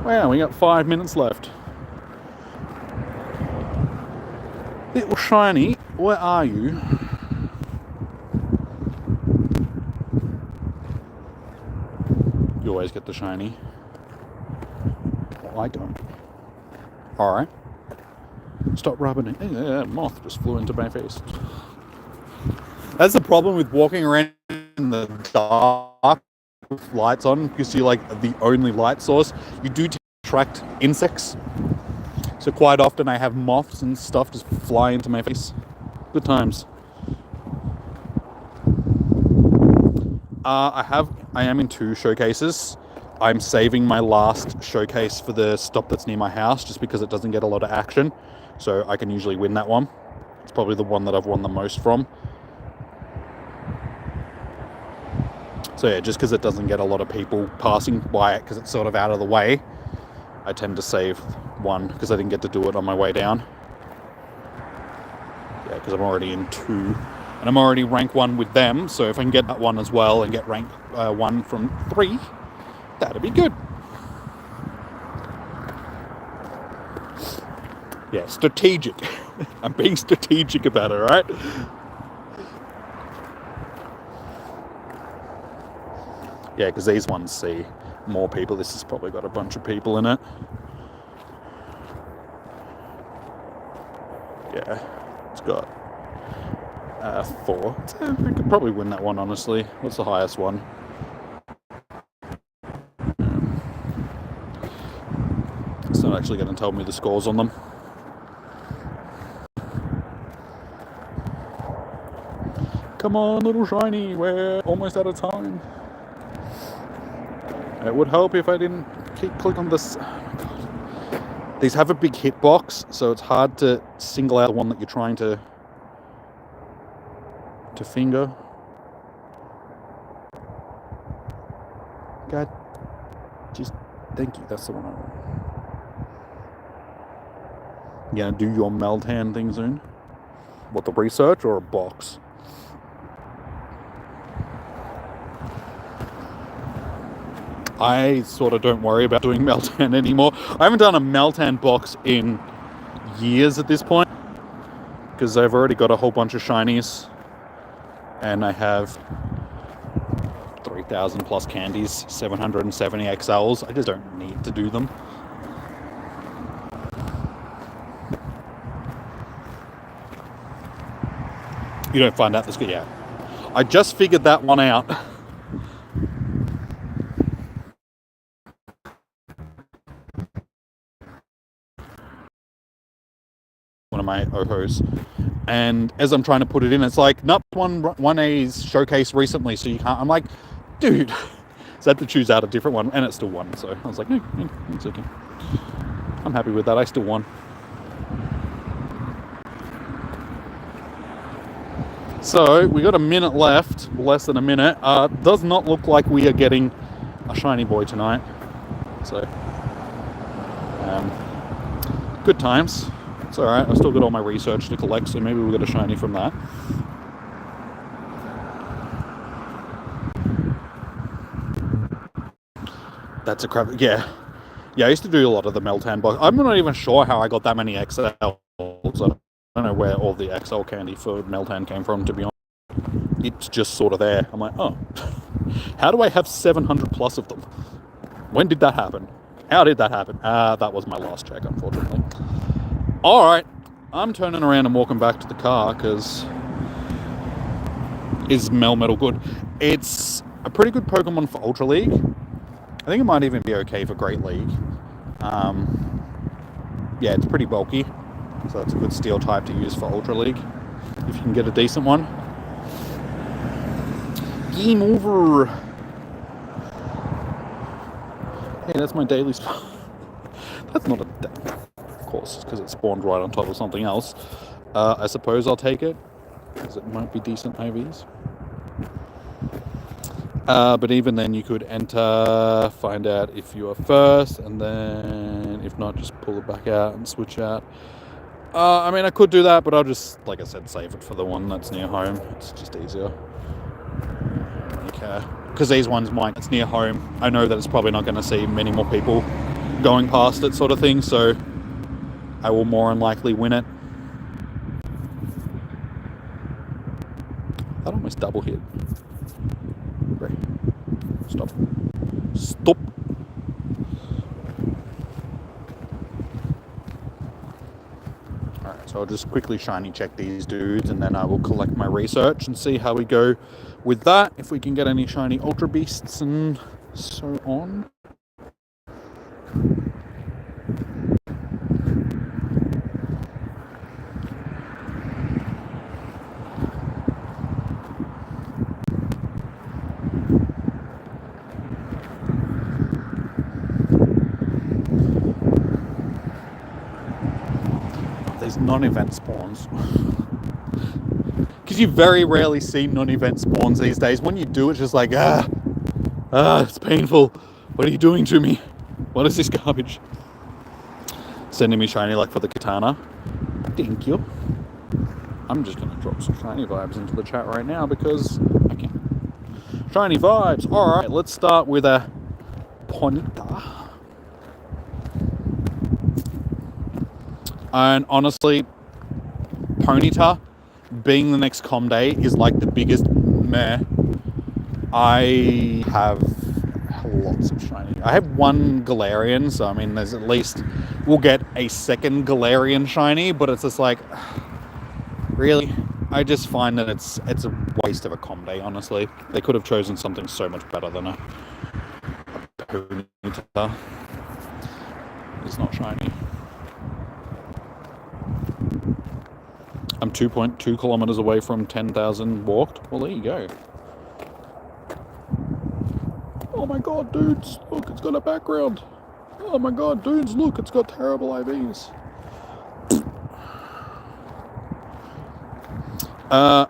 Wow, we got 5 minutes left. Little Shiny, where are you? You always get the shiny. Well, I don't. Alright. Stop rubbing it. Moth just flew into my face. That's the problem with walking around in the dark with lights on, because you're like the only light source. You do attract insects. So quite often I have moths and stuff just fly into my face. Good times. I am in 2 showcases. I'm saving my last showcase for the stop that's near my house just because it doesn't get a lot of action. So I can usually win that one. It's probably the one that I've won the most from. So yeah, just because it doesn't get a lot of people passing by it because it's sort of out of the way, I tend to save one because I didn't get to do it on my way down. Yeah, because I'm already in 2. And I'm already rank 1 with them, so if I can get that one as well and get rank 1 from 3, that'd be good. Yeah, strategic. I'm being strategic about it, right? Yeah, because these ones see more people. This has probably got a bunch of people in it. Yeah, it's got 4. I could probably win that one, honestly. What's the highest one? It's not actually going to tell me the scores on them. Come on, little shiny, we're almost out of time. It would help if I didn't keep clicking on this. Oh my God. These have a big hitbox, so it's hard to single out the one that you're trying to finger. God, just thank you. That's the one I want. You gonna do your Meltan thing soon? What, the research or a box? I sort of don't worry about doing Meltan anymore. I haven't done a Meltan box in years at this point because I've already got a whole bunch of shinies and I have 3,000 plus candies, 770 XLs. I just don't need to do them. You don't find out this good yet. I just figured that one out. One of my Ohos, and as I'm trying to put it in, it's like, nope, 1A's showcase recently, so you can't. I'm like, dude, so I had to choose out a different one, and it still won. So I was like, it's okay. I'm happy with that. I still won. So we got a minute left, less than a minute. Does not look like we are getting a shiny boy tonight. So good times. It's alright, I've still got all my research to collect, so maybe we'll get a shiny from that. That's a crap. Yeah, I used to do a lot of the Meltan box. I'm not even sure how I got that many XLs. I don't know where all the XL candy for Meltan came from, to be honest. It's just sort of there. I'm like, oh, how do I have 700 plus of them? When did that happen? How did that happen? That was my last check, unfortunately. Alright, I'm turning around and walking back to the car because is Melmetal good? It's a pretty good Pokemon for Ultra League. I think it might even be okay for Great League. Yeah, it's pretty bulky, so it's a good steel type to use for Ultra League if you can get a decent one. Game over. Hey, that's my daily spot. That's not a... Of course, because it spawned right on top of something else. I suppose I'll take it, because it might be decent IVs. But even then, you could enter, find out if you are first, and then if not, just pull it back out and switch out. I mean, I could do that, but I'll just, like I said, save it for the one that's near home. It's just easier. Okay. Because these ones it's near home. I know that it's probably not going to see many more people going past it, sort of thing, so I will more than likely win it. That almost double hit. Stop. Stop. Alright, so I'll just quickly shiny check these dudes and then I will collect my research and see how we go with that. If we can get any shiny Ultra Beasts and so on. These non-event spawns. Because you very rarely see non-event spawns these days. When you do, it's just like, it's painful. What are you doing to me? What is this garbage? Sending me shiny luck for the katana. Thank you. I'm just going to drop some shiny vibes into the chat right now because I can. Shiny vibes. Alright, let's start with a Ponyta. And honestly, Ponyta being the next com day is like the biggest meh. I have lots of shiny. I have one Galarian, so I mean, there's at least we'll get a second Galarian shiny, but it's just like, really, I just find that it's a waste of a com day. Honestly, they could have chosen something so much better than a Ponyta. It's not shiny. I'm 2.2 kilometers away from 10,000 walked. Well, there you go. Oh my god, dudes, look, it's got a background. Oh my god, dudes, look, it's got terrible IVs.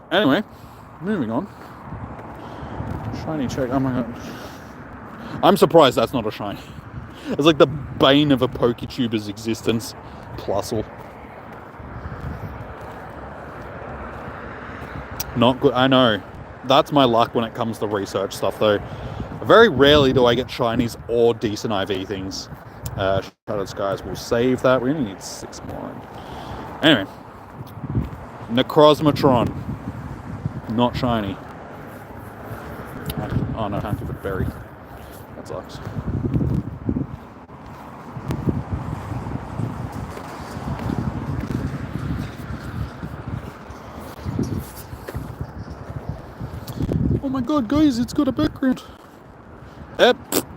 Anyway, moving on. Shiny check, oh my god. I'm surprised that's not a shiny. It's like the bane of a Poketuber's existence. Plusle. Not good, I know. That's my luck when it comes to research stuff, though. Very rarely do I get shinies or decent IV things. Shattered Skies will save that. We only need 6 more. Anyway. Necrozmatron. Not shiny. Oh no, I can't give it berry. That sucks. Oh my god, guys, it's got a background.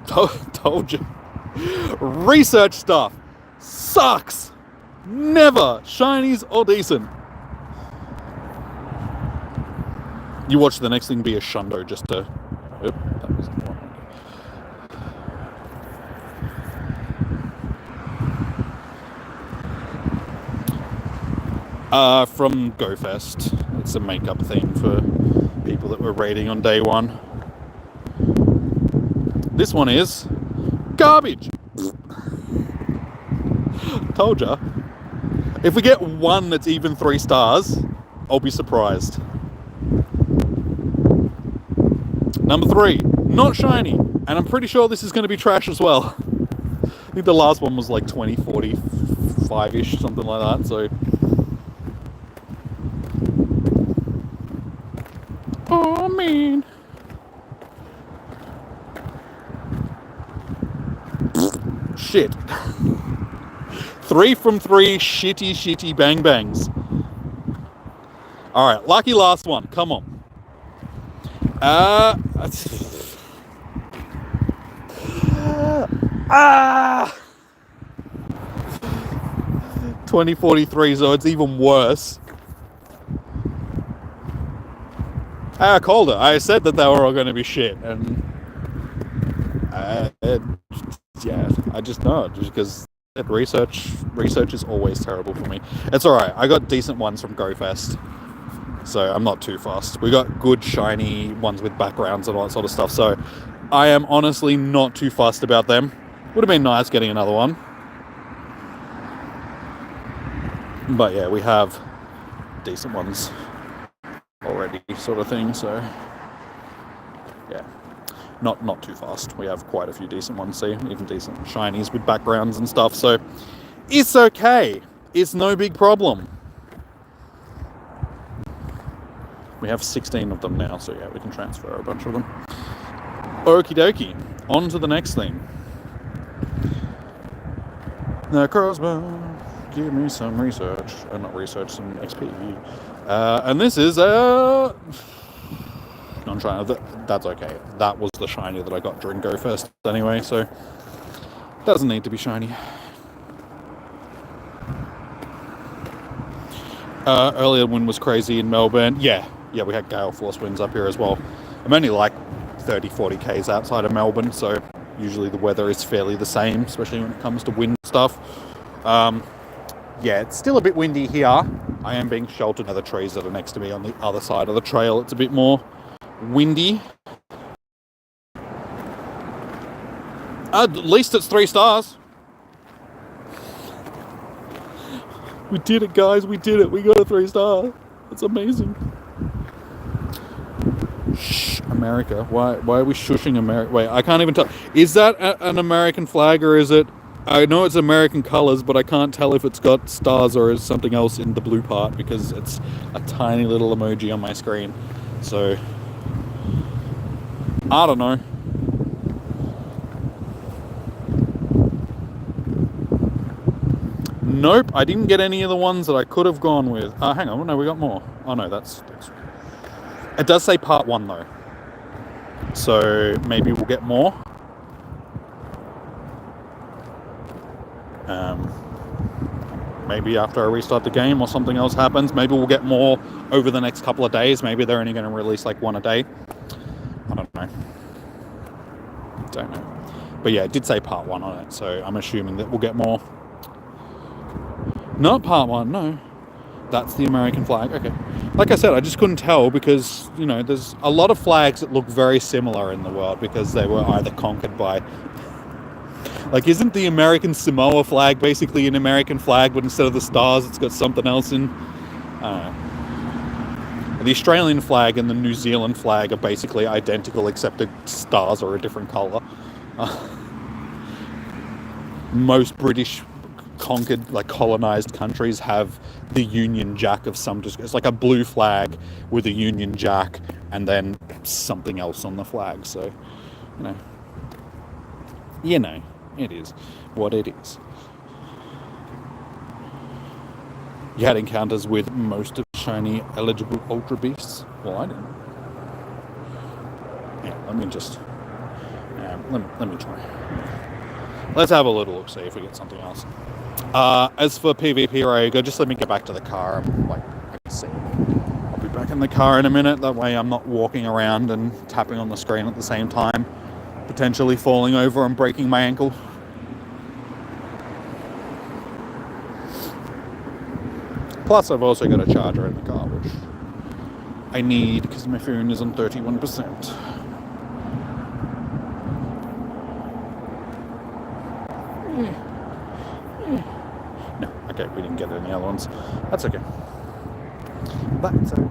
Told you. Research stuff sucks. Never shinies or decent. You watch the next thing be a Shundo just to... Oop, that wasn't the one. From GoFest. It's a makeup thing for people that were raiding on day one. This one is garbage. Told ya. If we get one that's even 3 stars, I'll be surprised. Number 3, not shiny. And I'm pretty sure this is going to be trash as well. I think the last one was like 20, 45-ish, something like that, so... Oh, man. Shit. 3 from 3 shitty bang bangs. Alright, lucky last one. Come on. 2043, so it's even worse. I called it. I said that they were all going to be shit, and yeah, I just know, just because research is always terrible for me. It's alright, I got decent ones from GoFest, so I'm not too fussed. We got good shiny ones with backgrounds and all that sort of stuff, so I am honestly not too fussed about them. Would have been nice getting another one, but yeah, we have decent ones already, sort of thing, so yeah, not too fast. We have quite a few decent ones, see, even decent shinies with backgrounds and stuff, so it's okay. It's no big problem. We have 16 of them now, so yeah, we can transfer a bunch of them. Okie dokie, on to the next thing. Now, crossbow, give me some research, not research, some XP. And this is non-shiny. That's okay. That was the shiny that I got during GoFest anyway, so doesn't need to be shiny. Earlier wind was crazy in Melbourne. Yeah, we had gale force winds up here as well. I'm only like 30-40 k's outside of Melbourne, so usually the weather is fairly the same, especially when it comes to wind stuff. yeah, it's still a bit windy here. I am being sheltered by the trees that are next to me on the other side of the trail. It's a bit more windy. At least it's 3 stars. We did it, guys. We did it. We got a 3-star. That's amazing. Shh, America. Why are we shushing America? Wait, I can't even tell. Is that an American flag or is it... I know it's American colors, but I can't tell if it's got stars or is something else in the blue part because it's a tiny little emoji on my screen. So, I don't know. Nope, I didn't get any of the ones that I could have gone with. Hang on, no, we got more. Oh no, that's... It does say part 1 though. So maybe we'll get more. Maybe after I restart the game or something else happens, maybe we'll get more over the next couple of days. Maybe they're only going to release like 1 a day. I don't know. But yeah, it did say part 1 on it, so I'm assuming that we'll get more. Not part 1, no. That's the American flag. Okay. Like I said, I just couldn't tell because, you know, there's a lot of flags that look very similar in the world because they were either conquered by... Like, isn't the American Samoa flag basically an American flag, but instead of the stars, it's got something else in? I don't know. The Australian flag and the New Zealand flag are basically identical, except the stars are a different colour. Most British conquered, like colonised countries have the Union Jack of some... It's like a blue flag with a Union Jack and then something else on the flag. So, you know. It is what it is. You had encounters with most of shiny eligible Ultra Beasts? Well, I didn't. Yeah, let me just... let me try. Let's have a little look, see if we get something else. As for PvP Ryoga, just let me get back to the car. I can see. I'll be back in the car in a minute. That way I'm not walking around and tapping on the screen at the same time. Potentially falling over and breaking my ankle. Plus, I've also got a charger in the car, which I need because my phone is on 31%. No, okay, we didn't get any other ones. That's okay. That's okay.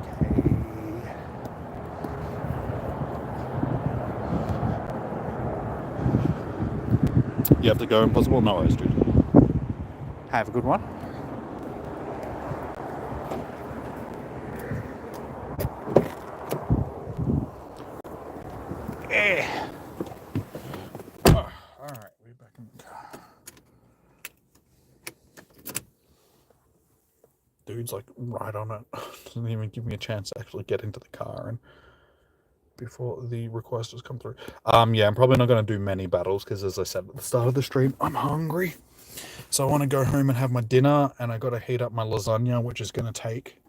You have to go impossible? No worries, dude. Have a good one. Alright, we're back in the car. Dude's like right on it. Doesn't even give me a chance to actually get into the car and before the request has come through. Yeah, I'm probably not going to do many battles because, as I said at the start of the stream, I'm hungry. So I want to go home and have my dinner, and I got to heat up my lasagna, which is going to take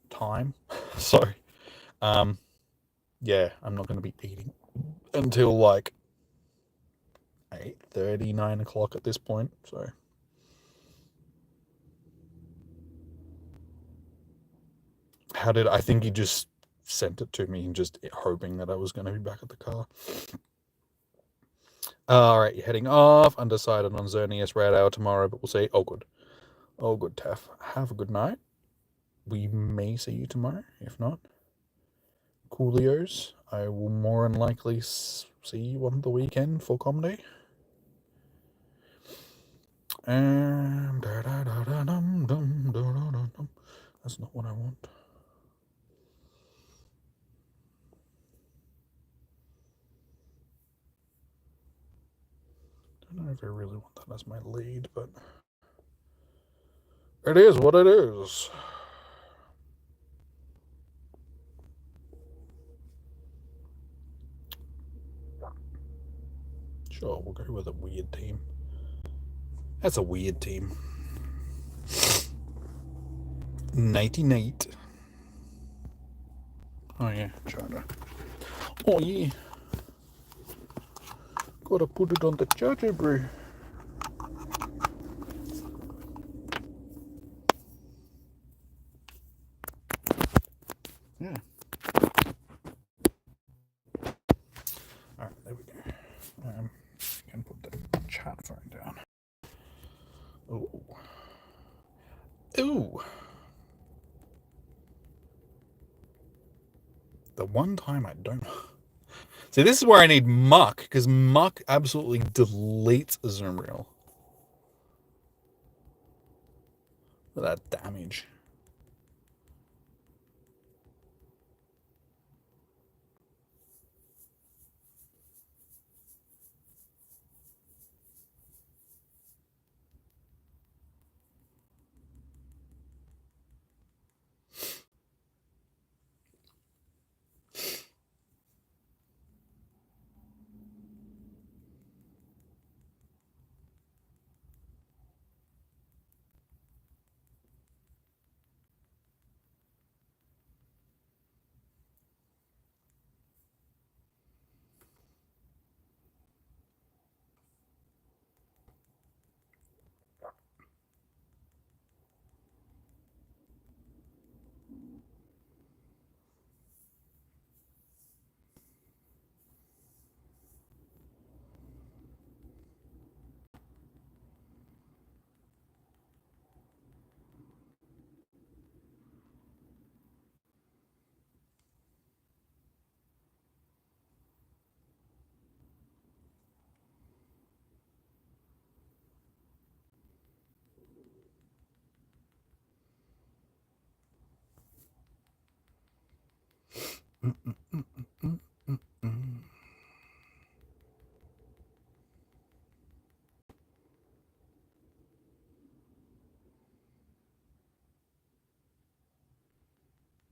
time. So, yeah, I'm not going to be eating until like 8:30, 9 o'clock at this point. So, I think he just sent it to me and just hoping that I was going to be back at the car. Alright, you're heading off. Undecided on Xerneas Red Hour tomorrow, but we'll see. Oh, good. Oh, good, Taff. Have a good night. We may see you tomorrow. If not, coolios, I will more than likely see you on the weekend for comedy. And that's not what I want. I don't know if I really want that as my lead, but it is what it is. Sure, we'll go with a weird team. That's a weird team. Nighty night. Oh yeah, charger. Oh yeah. Gotta put it on the charger, bro. Yeah. All right, there we go. Can put the chat phone down. Ooh. Ooh. The one time I don't. See, this is where I need Muck, because Muck absolutely deletes Zoomreel. Look at that damage.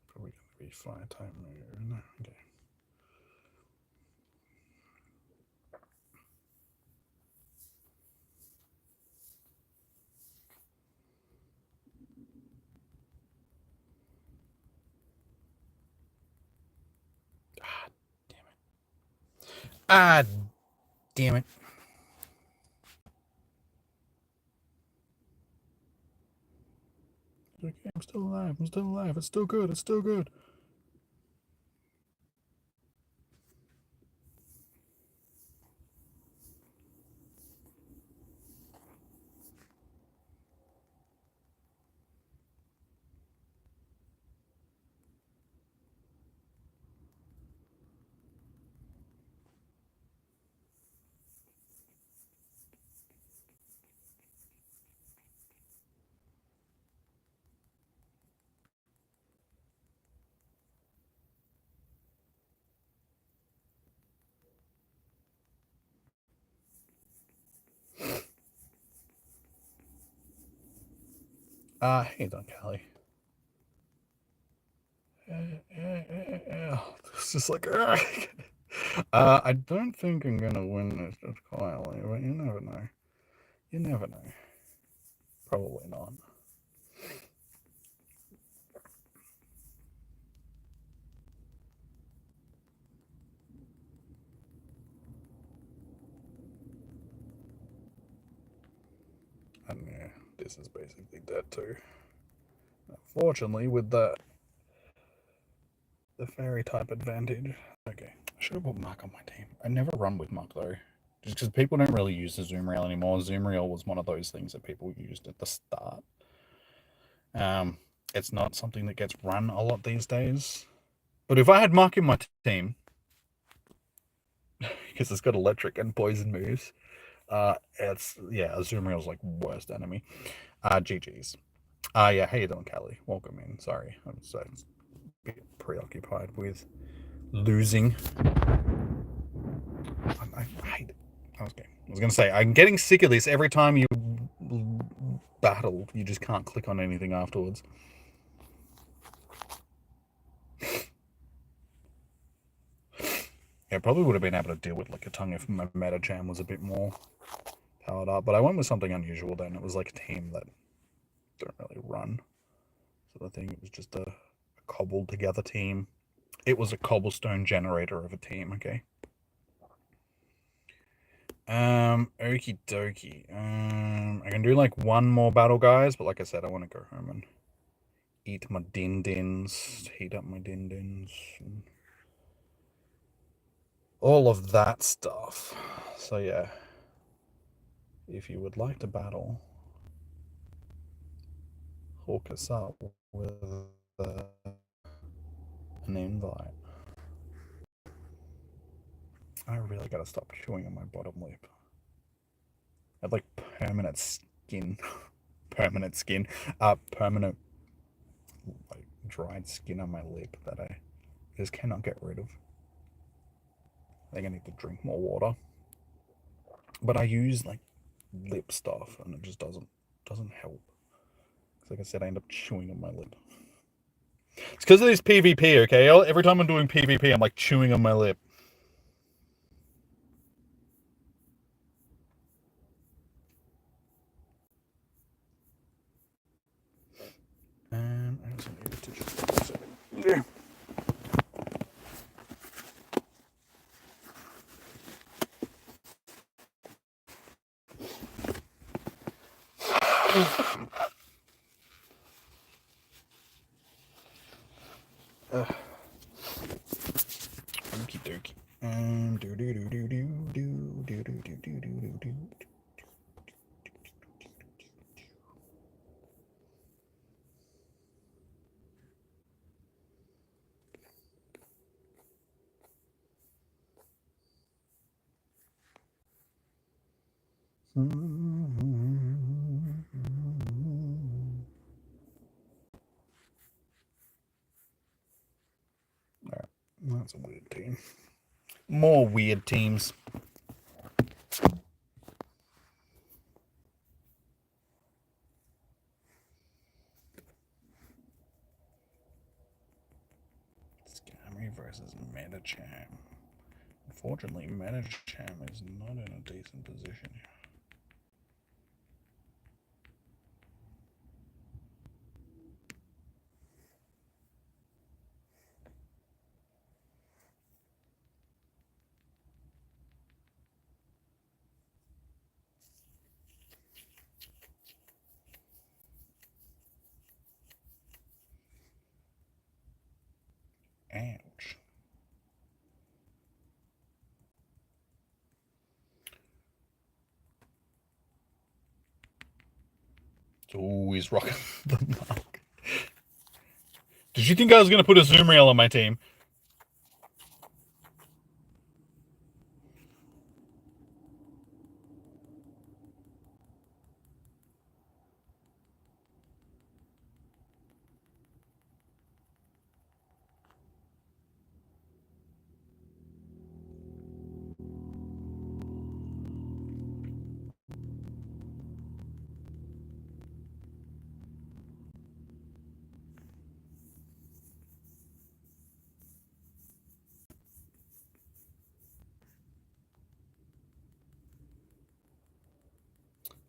Probably going to be fire type move. No, okay. Ah, damn it. Ah, damn it. Okay, I'm still alive. I'm still alive. It's still good. It's still good. Hey, Don Callie. It's just like, I don't think I'm gonna win this with Kylie, but you never know. You never know. Probably not. And yeah, this is basically dead too. Unfortunately, with the fairy type advantage. Okay, I should have put Muck on my team. I never run with Muck though. Just because people don't really use the zoom rail anymore. Zoom rail was one of those things that people used at the start. It's not something that gets run a lot these days. But if I had Muck in my team, because it's got electric and poison moves, it's yeah, zoom rail's like worst enemy. GG's. Yeah, how you doing, Callie? Welcome in. Sorry, I'm so a bit preoccupied with losing. I hate it. Okay. I was going to say, I'm getting sick of this. Every time you battle, you just can't click on anything afterwards. Yeah, probably would have been able to deal with like a tongue if my Metacham was a bit more powered up. But I went with something unusual then. It was like a team that don't really run. So I think it was just a cobbled together team. It was a cobblestone generator of a team, okay? Okie dokie. I can do like one more battle, guys, but like I said, I want to go home and eat my din-dins, heat up my din-dins, all of that stuff. So yeah, if you would like to battle, hook us up with an invite. I really gotta stop chewing on my bottom lip. I have like permanent skin. Permanent skin. Permanent like dried skin on my lip that I just cannot get rid of. I think I need to drink more water. But I use like lip stuff and it just doesn't help. Like I said, I end up chewing on my lip. It's because of this PvP, okay? Every time I'm doing PvP, I'm like chewing on my lip. And I also need a tissue. Yeah. Okie dokie. Do do do do do do do do do do do do. Alright, that's a weird team. More weird teams. Scammy versus Metacham. Unfortunately, Metacham is not in a decent position here. Ouch. It's always rocking the mark. Did you think I was going to put a zoom reel on my team?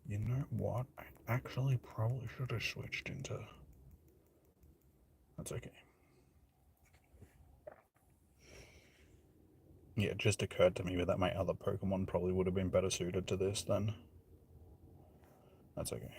You know what? I actually probably should have switched into... That's okay. Yeah, it just occurred to me that my other Pokemon probably would have been better suited to this then. That's okay.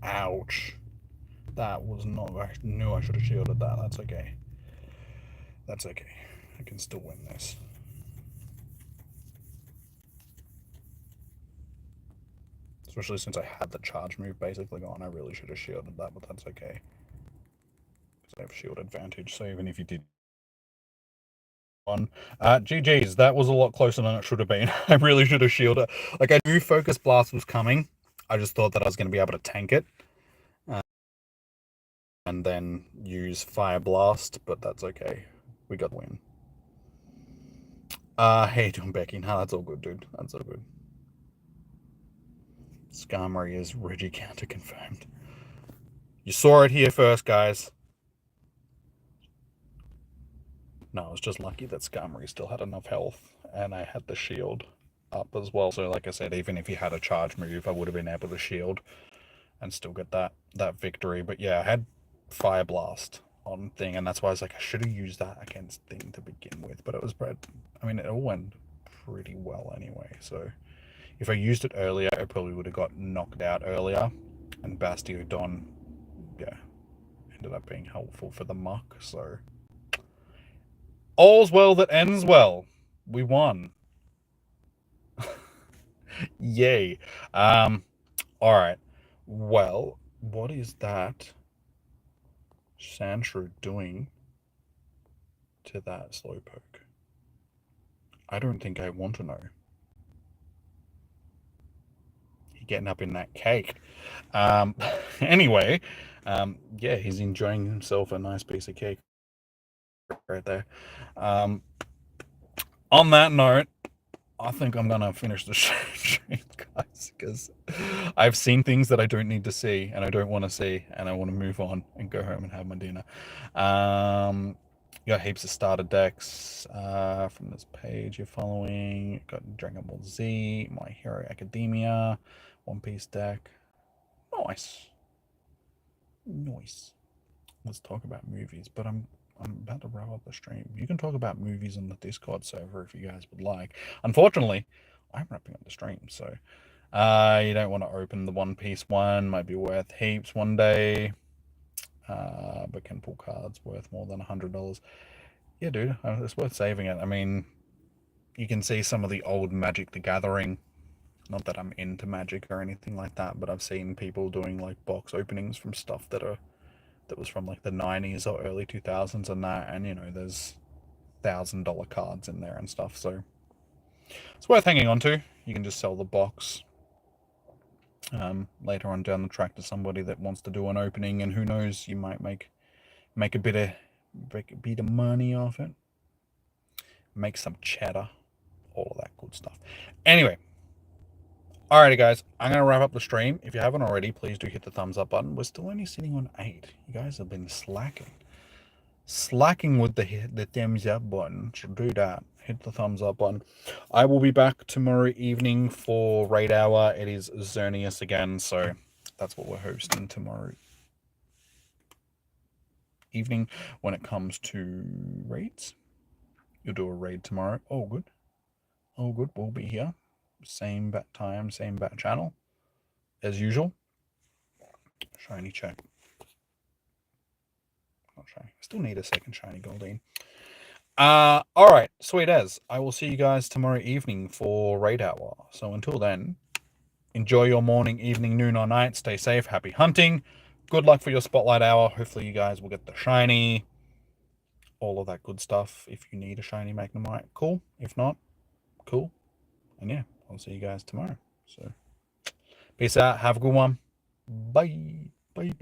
Ouch. That was not... I knew I should have shielded that. That's okay. That's okay. I can still win this. Especially since I had the charge move basically gone. I really should have shielded that, but that's okay. Because I have shield advantage, so even if you did one. GG's, that was a lot closer than it should have been. I really should have shielded. Like, I knew Focus Blast was coming. I just thought that I was going to be able to tank it. And then use Fire Blast, but that's okay. We got the win. Hey, doing Becky? No, that's all good, dude. That's all good. Skarmory is Reggie counter confirmed. You saw it here first, guys. No, I was just lucky that Skarmory still had enough health, and I had the shield up as well. So, like I said, even if he had a charge move, I would have been able to shield and still get that victory. But yeah, I had Fire Blast on thing, and that's why I was like, I should have used that against thing to begin with. But it was bred. I mean, it all went pretty well anyway. So if I used it earlier, I probably would have got knocked out earlier. And Bastiodon, yeah, ended up being helpful for the muck. So all's well that ends well. We won. Yay. All right. Well, what is that Sandshrew doing to that Slowpoke? I don't think I want to know. He's getting up in that cake. Anyway, yeah, he's enjoying himself a nice piece of cake right there. On that note, I think I'm gonna finish the stream, guys, because I've seen things that I don't need to see and I don't want to see, and I want to move on and go home and have my dinner. Got heaps of starter decks from this page you're following. Got Dragon Ball Z, My Hero Academia, One Piece deck. Nice. Let's talk about movies, but I'm about to wrap up the stream. You can talk about movies on the Discord server if you guys would like. Unfortunately, I'm wrapping up the stream, so you don't want to open the One Piece one. Might be worth heaps one day, but can pull cards worth more than $100. Yeah, dude, it's worth saving it. I mean, you can see some of the old Magic the Gathering. Not that I'm into Magic or anything like that, but I've seen people doing like box openings from stuff that was from like the 90s or early 2000s and that, and you know, there's $1,000 cards in there and stuff, so it's worth hanging on to. You can just sell the box later on down the track to somebody that wants to do an opening, and who knows, you might make a bit of money off it, make some cheddar, all of that good stuff. Anyway, alrighty guys, I'm gonna wrap up the stream. If you haven't already, please do hit the thumbs up button. We're still only sitting on 8. You guys have been slacking with the thumbs up button, so do that. Hit the thumbs up button. I will be back tomorrow evening for Raid Hour. It is Xerneas again, so that's what we're hosting tomorrow evening when it comes to raids. You'll do a raid tomorrow. Oh good. We'll be here, same bat time, same bat channel as usual. Shiny check. Not shiny. I still need a second shiny Goldeen. All right, sweet as. I will see you guys tomorrow evening for Raid Hour. So until then, enjoy your morning, evening, noon, or night. Stay safe. Happy hunting. Good luck for your Spotlight Hour. Hopefully you guys will get the shiny. All of that good stuff. If you need a shiny Magnemite, cool. If not, cool. And yeah, I'll see you guys tomorrow. So peace out. Have a good one. Bye. Bye.